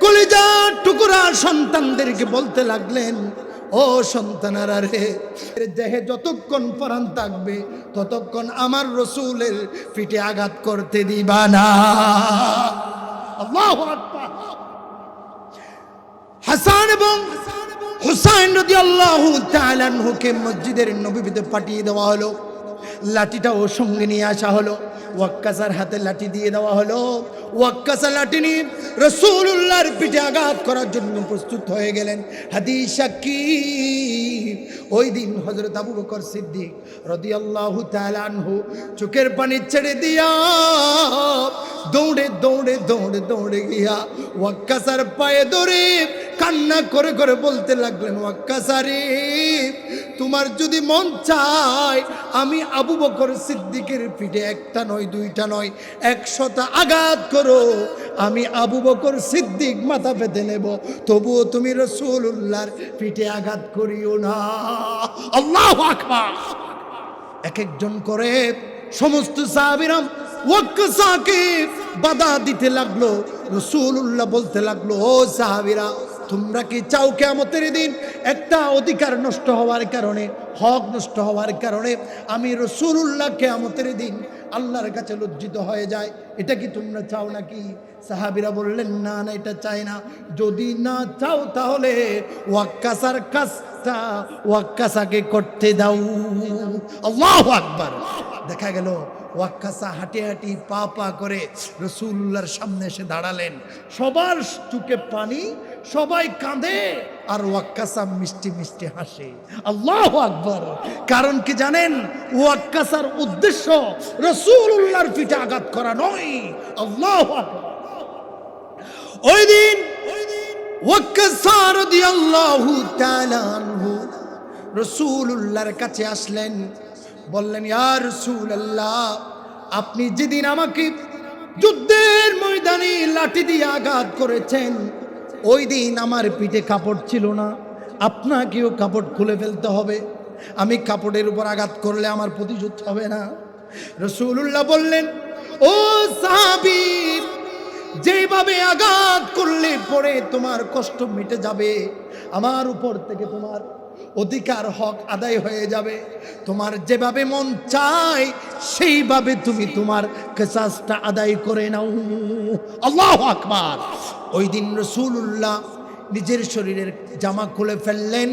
কলিজার টুকরা সন্তানদেরকে বলতে লাগলেন, ও সন্তানেরা রে, দেহে যতক্ষণ প্রাণ থাকবে ততক্ষণ আমার রসুলের পিঠে আঘাত করতে দিবা না। আল্লাহু আকবার। হাসান এবং হুসাইন রাদিয়াল্লাহু তাআলা আনহুকে মসজিদের নববীতে পাঠিয়ে দেওয়া হলো। লাঠিটাও সঙ্গে নিয়ে আসা হলো। ওয়াক্কাসার হাতে লাঠি দিয়ে দেওয়া হলো। ওয়াক্কাসা লাঠি নিয়ে রাসূলুল্লাহর পিঠে আঘাত করার জন্য প্রস্তুত হয়ে গেলেন। হাদিস সাক্ষী, ওই দিন হযরত আবু বকর সিদ্দিক রাদিয়াল্লাহু তাআলা আনহু চোখের পানি ছেড়ে দিয়া দৌড়ে দৌড়ে দৌড়ে দৌড়ে গিয়া ওয়াক্কাসার পায়ে ধরে কান্না করে করে বলতে লাগলেন, ওয়াক্কাসা রে, তোমার যদি মন চায় আমি আবু বকর সিদ্দিকের পিঠে একটা নয়, দুইটা নয়, 100টা আঘাত করো, আমি আবু বকর সিদ্দিক মাথা পেতে নেব, তবুও তুমি রাসূলুল্লাহর পিঠে আঘাত করিও না। আল্লাহু আকবার। এক একজন করে সমস্ত সাহাবীরা ওয়াক্কাসাকে বাধা দিতে লাগলো। রাসূলুল্লাহ বলতে লাগলো, ও সাহাবীরা, তোমরা কি চাও কিয়ামতের দিন একটা অধিকার নষ্ট হওয়ার কারণে, হক নষ্ট হওয়ার কারণে আমি রাসূলুল্লাহ কিয়ামতের দিন আল্লাহর কাছে লজ্জিত হয়ে যায়? এটা কি তোমরা চাও নাকি? সাহাবীরা বললেন, না না, এটা চাই না। যদি না চাও তাহলে ওয়াক্কাসার কাজটা ওয়াক্কাসাকে করতে দাও। আল্লাহু আকবার। দেখা গেল ওয়াক্কাসা হাঁটি হাঁটি পা পা করে রাসূলুল্লাহর সামনে এসে দাঁড়ালেন। সবার চোখে পানি, সবাই কাঁদে, আর ওয়াক্কাসা মিষ্টি মিষ্টি হাসে। আল্লাহু আকবার। কারণ কি জানেন? ওয়াক্কাসার উদ্দেশ্য রাসূলুল্লাহর পিঠে আঘাত করা নয়। আল্লাহু আকবার। ওই দিন ওয়াক্কাসা রাদিয়াল্লাহু তাআলা আনহু রাসূলুল্লাহর কাছে আসলেন, বললেন, ইয়া রাসূলুল্লাহ, আপনি যেদিন আমাকে যুদ্ধের ময়দানে লাঠি দিয়ে আঘাত করেছেন, ওই দিন আমার পিঠে কাপড় ছিল না, আপনাকেও কাপড় খুলে ফেলতে হবে। আমি কাপড়ের উপর আঘাত করলে আমার প্রতিশোধ হবে না। রাসূলুল্লাহ বললেন, ও সাহাবী, যেভাবে আঘাত করলে পরে তোমার কষ্ট মিটে যাবে, আমার উপর থেকে তোমার অধিকার হক আদায় হয়ে যাবে। তোমার যেভাবে মন চায় সেইভাবে তুমি তোমার কিসাসটা আদায় করে নাও। আল্লাহু আকবার। ওই দিন রাসূলুল্লাহ নিজের শরীরের জামা খুলে ফেললেন।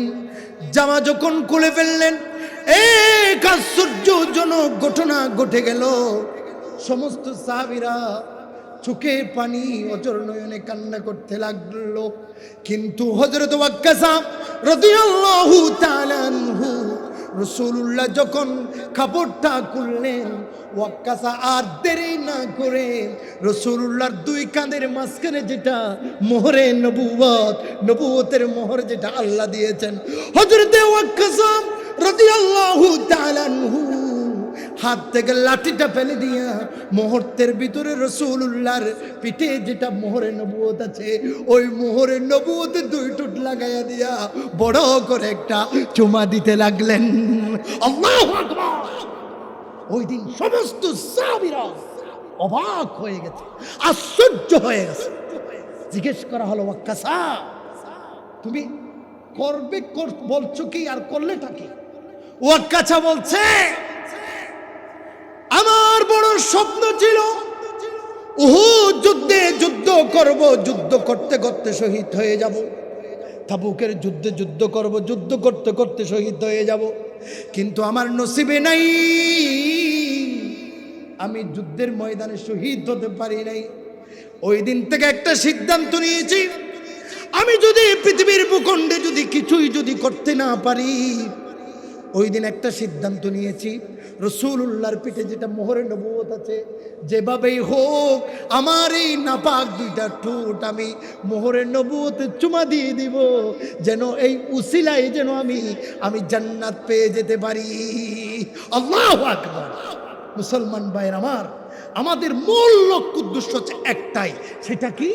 জামা যখন খুলে ফেললেন, এক আশ্চর্যজনক ঘটনা ঘটে গেল। সমস্ত সাহাবীরা চোখে পানি, অজর নয়নে কান্না করতে লাগলো। কিন্তু হযরত ওয়াক্কাসা রাদিয়াল্লাহু তাআলা আনহু রাসূলুল্লাহ যখন কাপড়টা খুললেন, ওয়াক্কাসা আর দেরি না করে রাসূলুল্লাহর দুই কাঁধের মাঝখানে যেটা মোহরে নবুয়ত, নবুয়তের মোহর যেটা আল্লাহ দিয়েছেন, হযরত ওয়াক্কাসা রাদিয়াল্লাহু তাআলা আনহু হাত থেকে লাঠিটা ফেলে দিয়া মুহূর্তের ভিতরে রাসূলুল্লাহর পিঠে যেটা মোহরে নবুয়ত আছে, ওই মোহরে নবুয়তে দুই টুট লাগাইয়া দিয়া বড় করে একটা চুমা দিতে লাগলেন। আল্লাহু আকবার। ওই দিন সমস্ত সাহাবীরা অবাক হয়ে গেছে, আশ্চর্য হয়ে গেছে। জিজ্ঞেস করা হলো, ওয়াক্কাসা, তুমি করবে বলছো কি, আর করলেটা কি? ওয়াক্কাসা বলছে, আমার বড় স্বপ্ন ছিল উহুদ যুদ্ধে যুদ্ধ করব, যুদ্ধ করতে করতে শহীদ হয়ে যাব। তাবুকের যুদ্ধে যুদ্ধ করব, যুদ্ধ করতে করতে শহীদ হয়ে যাব। কিন্তু আমার নসিবে নাই, আমি যুদ্ধের ময়দানে শহীদ হতে পারি নাই। ওই দিন থেকে একটা সিদ্ধান্ত নিয়েছি, আমি যদি পৃথিবীর ভূখণ্ডে যদি কিছুই যদি করতে না পারি, ওই দিন একটা সিদ্ধান্ত নিয়েছি, রাসূলুল্লাহর পিঠে যেটা মোহরে নবুয়ত আছে, যেভাবেই হোক আমার এই নাপাক দুইটা ঠোঁট আমি মোহরে নবুয়তে চুমা দিয়ে দিব, যেন এই উসিলায় যেন আমি জান্নাত পেয়ে যেতে পারি। আল্লাহু আকবার। মুসলমান ভাইয়ের আমার, আমাদের মূল লক্ষ্য উদ্দেশ্য হচ্ছে একটাই, সেটা কি?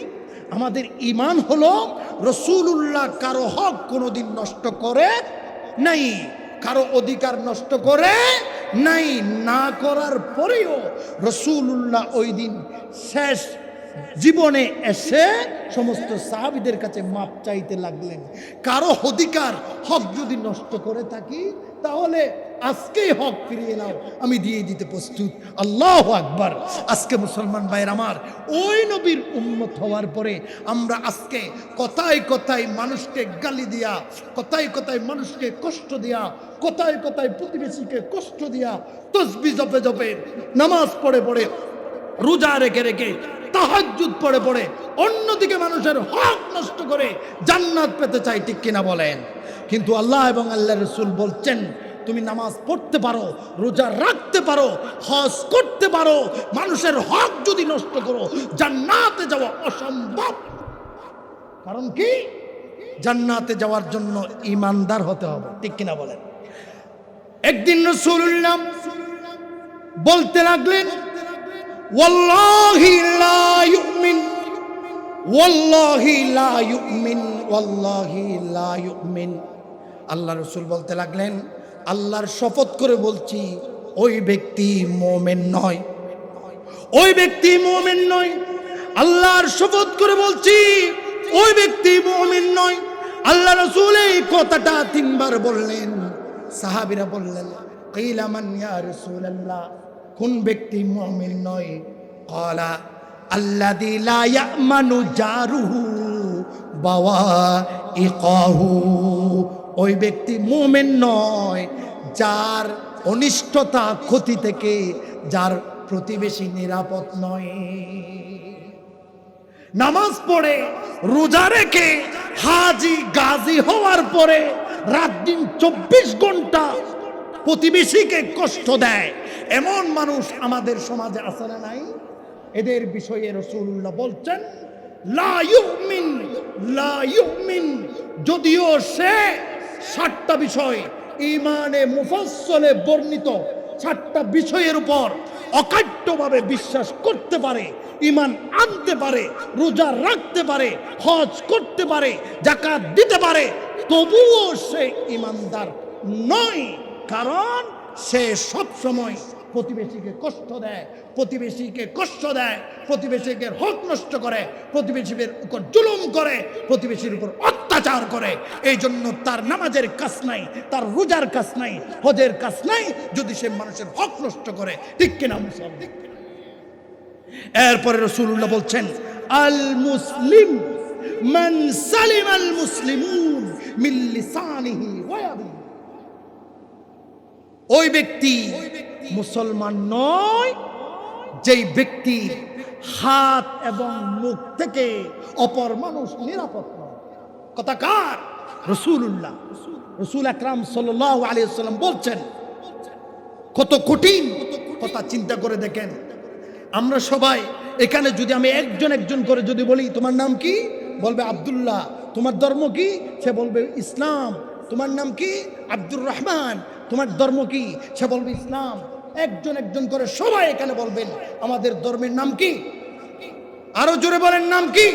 আমাদের ঈমান হলো রাসূলুল্লাহ কারো হক কোনোদিন নষ্ট করে নাই, কারো অধিকার নষ্ট করে নাই। না করার পরেও রাসূলুল্লাহ ওই দিন শেষ জীবনে এসে সমস্ত সাহাবীদের কাছে মাপ চাইতে লাগলেন। কারো অধিকার হক যদি নষ্ট করে থাকি, তাহলে আজকেই হক ফিরিয়ে নাও, আমি দিয়ে দিতে প্রস্তুত। আল্লাহু আকবার। আজকে মুসলমান ভাইয়ের আমার, ওই নবীর উম্মত হওয়ার পরে আমরা আজকে কথায় কথায় মানুষকে গালি দিয়া, কথায় কথায় মানুষকে কষ্ট দিয়া, কথায় কথায় প্রতিবেশীকে কষ্ট দিয়া, তসবিহ জপে জপে, নামাজ পড়ে পড়ে, রোজা রেখে রেখে, তাহাজ্জুদ পড়ে পড়ে অন্যদিকে মানুষের হক নষ্ট করে জান্নাত পেতে চাই, ঠিক কিনা বলেন? কিন্তু আল্লাহ এবং আল্লাহর রাসূল বলছেন, তুমি নামাজ পড়তে পারো, রোজা রাখতে পারো, হজ করতে পারো, মানুষের হক যদি নষ্ট করো জান্নাতে যাওয়া অসম্ভব। কারণ কি? জান্নাতে যাওয়ার জন্য ঈমানদার হতে হবে, ঠিক কিনা বলেন? একদিন রাসূলুল্লাহ বলতে লাগলেন, ওয়াল্লাহি লা ইউমিন, ওয়াল্লাহি লা ইউমিন, ওয়াল্লাহি লা ইউমিন। আল্লাহ রাসূল বলতে লাগলেন, আল্লাহর শপথ করে বলছি, ওই ব্যক্তি মুমিন নয়, ওই ব্যক্তি মুমিন নয়। আল্লাহর শপথ করে বলছি, ওই ব্যক্তি মুমিন নয়। আল্লাহ রাসূল এই কথাটা তিনবার বললেন। সাহাবীরা বললেন, কিলা মান ইয়া রাসূলুল্লাহ, কোন ব্যক্তি মুমিন নয়? ক্বালা আল্লাযী লা ইয়ামানু জারুহু বাওয়াইকাহু। ওই ব্যক্তি মুমিন নয় যার অনিষ্টতা, ক্ষতি থেকে যার প্রতিবেশী নিরাপদ নয়। নামাজ পড়ে, রোজা রেখে, হাজি গাজী হওয়ার পরে রাত দিন 24 ঘন্টা প্রতিবেশীকে কষ্ট দেয়, এমন মানুষ আমাদের সমাজে আছে না নাই? এদের বিষয়ে রাসূলুল্লাহ বলছেন, লা ইউমিন, লা ইউমিন। যদিও সে 7টা বিষয় ঈমানে মুফাসসালে বর্ণিত 7টা বিষয়ের উপর অকাট্যভাবে বিশ্বাস করতে পারে, ঈমান আনতে পারে, রোজা রাখতে পারে, হজ করতে পারে, যাকাত দিতে পারে, তবুও সে ঈমানদার নয়। কারণ সে সব সময় প্রতিবেশীকে কষ্ট দেয়, প্রতিবেশীকে কষ্ট দেয়, প্রতিবেশীকে হক নষ্ট করে, প্রতিবেশীদের উপর জুলুম করে, প্রতিবেশীর উপর অত্যাচার করে। এই জন্য তার নামাজের কাজ নাই, তার রোজার কাজ নাই, হজের কাজ নাই, যদি সে মানুষের হক নষ্ট করে, ঠিক কিনা মুসলমান? এরপরে রাসূলুল্লাহ বলছেন, আল মুসলিম মান সালিম আল মুসলিমুন মিন লিসানিহি ওয়া ইয়াদিহি। ওই ব্যক্তি মুসলমান নয় যেই ব্যক্তি হাত এবং মুখ থেকে অপর মানুষ নিরাপদ নয়। কথা কার? রাসূলুল্লাহ। রাসূল আকরাম সাল্লাল্লাহু আলাইহি ওয়াসাল্লাম বলছেন, কত কঠিন কথা চিন্তা করে দেখেন। আমরা সবাই এখানে যদি আমি একজন একজন করে যদি বলি, তোমার নাম কি? বলবে আব্দুল্লাহ। তোমার ধর্ম কি? সে বলবে ইসলাম। তোমার নাম কি? আব্দুর রহমান। তোমার ধর্ম কি? সে বলবে ইসলাম। একজন একজন করে সবাই এখানে বলবেন, আমাদের ধর্মের নাম কি? আরো জোরে বলেন, নাম কি?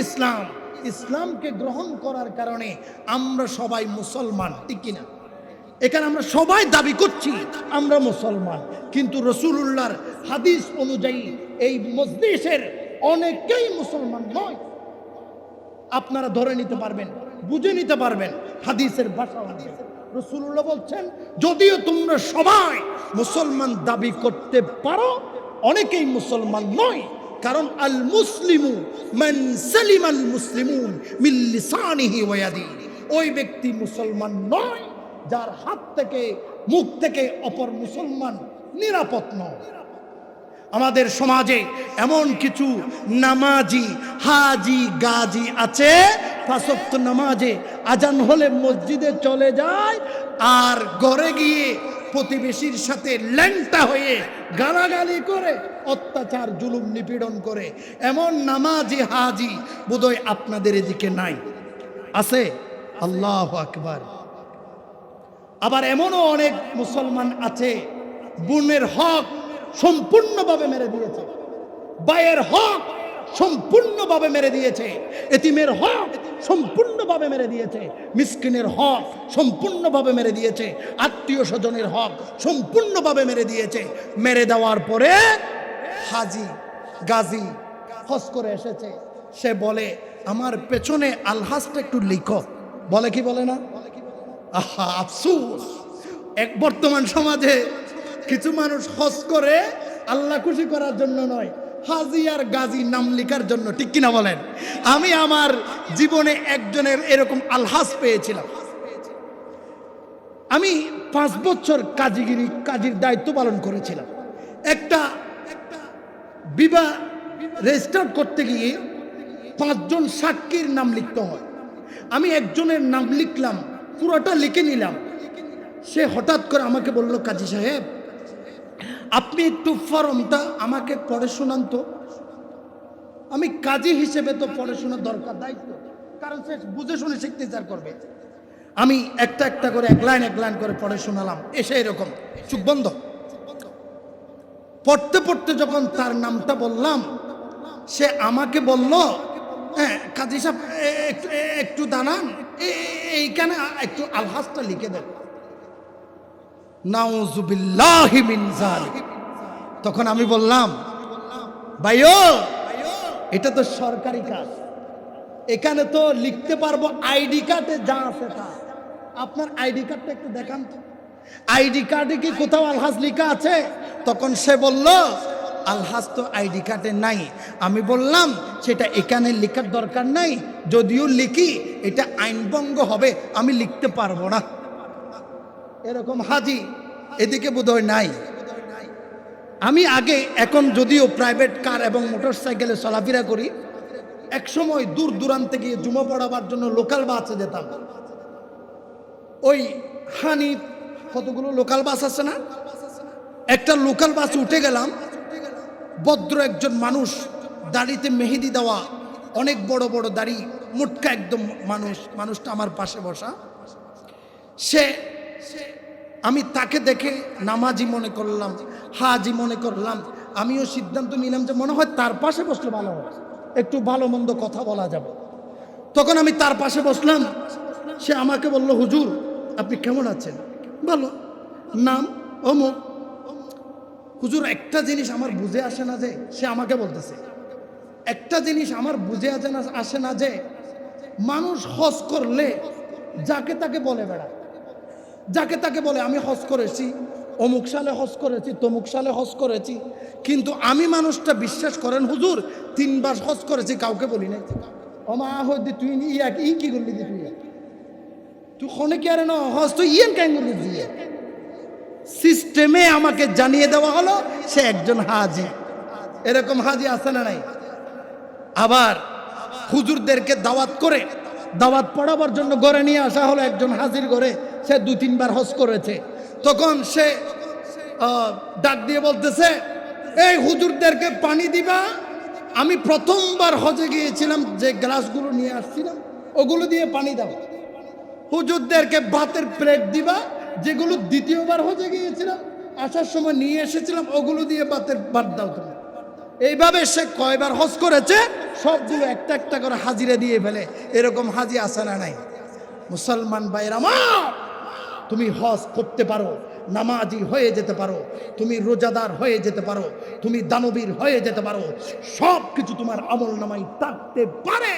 ইসলাম। ইসলামকে গ্রহণ করার কারণে আমরা সবাই মুসলমান, ঠিক কিনা? এখানে আমরা সবাই দাবি করছি আমরা মুসলমান, কিন্তু রাসূলুল্লাহর হাদিস অনুযায়ী এই মজলিসের অনেকেই মুসলমান নয়। আপনারা ধরে নিতে পারবেন, বুঝে নিতে পারবেন হাদিসের ভাষা অনুযায়ী। রাসূলুল্লাহ বলছেন, যদিও তোমরা সবাই মুসলমান দাবি করতে পারো, অনেকেই মুসলমান নয়। কারণ আল মুসলিমু মান সালিমাল মুসলিমুন মিন লিসানিহি ওয়া ইয়াদিহি। ওই ব্যক্তি মুসলমান নয় যার হাত থেকে, মুখ থেকে অপর মুসলমান নিরাপদ নয়। আমাদের সমাজে এমন কিছু নামাজি হাজি গাজি আছে, পাঁচ ওয়াক্ত নামাজে আজান হলে মসজিদে চলে যায়, আর ঘরে গিয়ে প্রতিবেশীর সাথে ল্যাংটা হয়ে গালাগালি করে, অত্যাচার জুলুম নিপীড়ন করে। এমন নামাজি হাজি বোধহয় আপনাদের এদিকে নাই, আছে? আল্লাহু আকবার। আবার এমনও অনেক মুসলমান আছে, বোনের হক সম্পূর্ণভাবে মেরে দিয়েছে, ভাইয়ের হক সম্পূর্ণভাবে মেরে দিয়েছে, এতিমের হক সম্পূর্ণভাবে মেরে দিয়েছে, মিসকিনের হক সম্পূর্ণভাবে মেরে দিয়েছে, আত্মীয় স্বজনের হক সম্পূর্ণভাবে মেরে দিয়েছে। মেরে দেওয়ার পরে হাজি গাজী হজ করে এসেছে, সে বলে আমার পেছনে আলহাজটা একটু লিখো। বলে কি বলে না? আহা আফসোস, এক বর্তমান সমাজে কিছু মানুষ হজ করে আল্লাহ খুশি করার জন্য নয়, হাজি আর গাজী নাম লেখার জন্য। ঠিক কিনা বলেন? আমি আমার জীবনে একজনের এরকম আলহাজ পেয়েছিলাম। আমি 5 বছর কাজীর দায়িত্ব পালন করেছিলাম। একটা বিবাহ রেজিস্টার করতে গিয়ে 5 জন সাক্ষীর নাম লিখতে হয়। আমি একজনের নাম লিখলাম, পুরোটা লিখে নিলাম। সে হঠাৎ করে আমাকে বলল, কাজী সাহেব আপনি একটু ফর্মটা আমাকে পড়ে শোনান তো। আমি কাজী হিসেবে তো পড়ে শোনার দরকার, দায়িত্ব, কারণ সে বুঝে শুনে সিগনেচার করবে। আমি একটা একটা করে এক লাইন করে পড়ে শোনালাম। এসে এরকম চুপ বন্ধ। পড়তে পড়তে যখন তার নামটা বললাম, সে আমাকে বলল, হ্যাঁ কাজী সাহেব একটু দাঁড়ান, এইখানে একটু আলহাজটা লিখে দেন। নাউযুবিল্লাহি মিন যালিক। তখন আমি বললাম, ভাইও এটা তো সরকারি কাজ, এখানে তো লিখতে পারবো আইডি কার্ডে যা আছে তা। আপনার আইডি কার্ডটা একটু দেখান তো, আইডি কার্ডে কি কোথাও আলহাজ লেখা আছে? তখন সে বলল, আলহাজ তো আইডি কার্ডে নাই। আমি বললাম, সেটা এখানে লেখার দরকার নাই, যদিও লিখি এটা আইনভঙ্গ হবে, আমি লিখতে পারবো না। এরকম হাজি এদিকে বোধহয় নাই। আমি আগে, এখন যদিও প্রাইভেট কার এবং মোটরসাইকেলে চলাফেরা করি, এক সময় দূর দূরান্তে গিয়ে জুমা পড়াবার জন্য লোকাল বাসে যেতাম। ওই হানি কতগুলো লোকাল বাস আছে না, একটা লোকাল বাসে উঠে গেলাম। ভদ্র একজন মানুষ, দাড়িতে মেহেদি দেওয়া, অনেক বড় বড় দাড়ি, মোটকা একদম মানুষটা আমার পাশে বসা। আমি তাকে দেখে নামাজি মনে করলাম, হাজি মনে করলাম। আমিও সিদ্ধান্ত নিলাম যে মনে হয় তার পাশে বসলে ভালো হয়, একটু ভালো মন্দ কথা বলা যাবে। তখন আমি তার পাশে বসলাম। সে আমাকে বলল, হুজুর আপনি কেমন আছেন? ভালো। নাম অমুক। হুজুর একটা জিনিস আমার বুঝে আসে না যে, সে আমাকে বলতেছে, একটা জিনিস আমার বুঝে আসে না যে মানুষ হজ করলে যাকে তাকে বলে বেড়ায়, যাকে তাকে বলে আমি হজ করেছি, অমুক সালে হজ করেছি, তমুক সালে হজ করেছি, কিন্তু আমি মানুষটা বিশ্বাস করেন হুজুর 3 বার হজ করেছি, কাউকে বলি নাই। অমা হদি তুই ই কি করলি, তুই খনে কি আর না হজ তুই ইয়েন কেন করলি দিয়ে সিস্টেমে আমাকে জানিয়ে দেওয়া হলো সে একজন হাজি। এরকম হাজি আছে না নাই? আবার হুজুরদেরকে দাওয়াত পড়াবার জন্য ঘরে নিয়ে আসা হলো একজন হাজির ঘরে, সে 2-3 বার হজ করেছে। তখন সে ডাক দিয়ে বলতেছে, এই হুজুরদেরকে পানি দিবা। আমি প্রথমবার হজে গিয়েছিলাম, যে গ্লাসগুলো নিয়ে আসছিলাম ওগুলো দিয়ে পানি দাও। হুজুরদেরকে ভাতের প্লেট দিবা, যেগুলো দ্বিতীয়বার হজে গিয়েছিলাম আসার সময় নিয়ে এসেছিলাম ওগুলো দিয়ে ভাত দাও তুমি। এইভাবে সে কয়বার হজ করেছে সবগুলো একটা একটা করে হাজিরা দিয়ে ফেলে। এরকম হাজি আছে না নাই? মুসলমান ভাইরা আমার, তুমি হজ করতে পারো, নামাজি হয়ে যেতে পারো, তুমি রোজাদার হয়ে যেতে পারো, তুমি দানবীর হয়ে যেতে পারো, সব কিছু তোমার আমল নামায় থাকতে পারে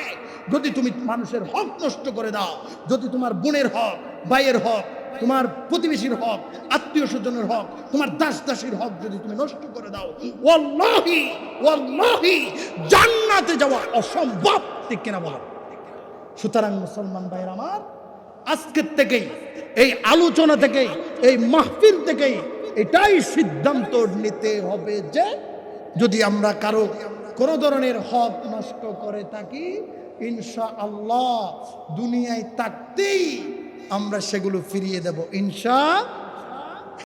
যদি তুমি মানুষের হক নষ্ট করে দাও। যদি তোমার বোনের হক, ভাইয়ের হক, তোমার প্রতিবেশীর হক, আত্মীয় স্বজনের হক, তোমার দাসীর হক যদি তুমি নষ্ট করে দাও, ওয়াল্লাহি ওয়াল্লাহি জান্নাতে যাওয়া অসম্ভব। ঠিক কিনা বলো? সুতরাং মুসলমান ভাইয়ের আমার, আজকের থেকেই, এই আলোচনা থেকেই, এই মাহফিল থেকেই এটাই সিদ্ধান্ত নিতে হবে যে যদি আমরা কারো কোনো ধরনের হক নষ্ট করে থাকি, ইনশাআল্লাহ দুনিয়ায় থাকতেই আমরা সেগুলো ফিরিয়ে দেব ইনশাআল্লাহ।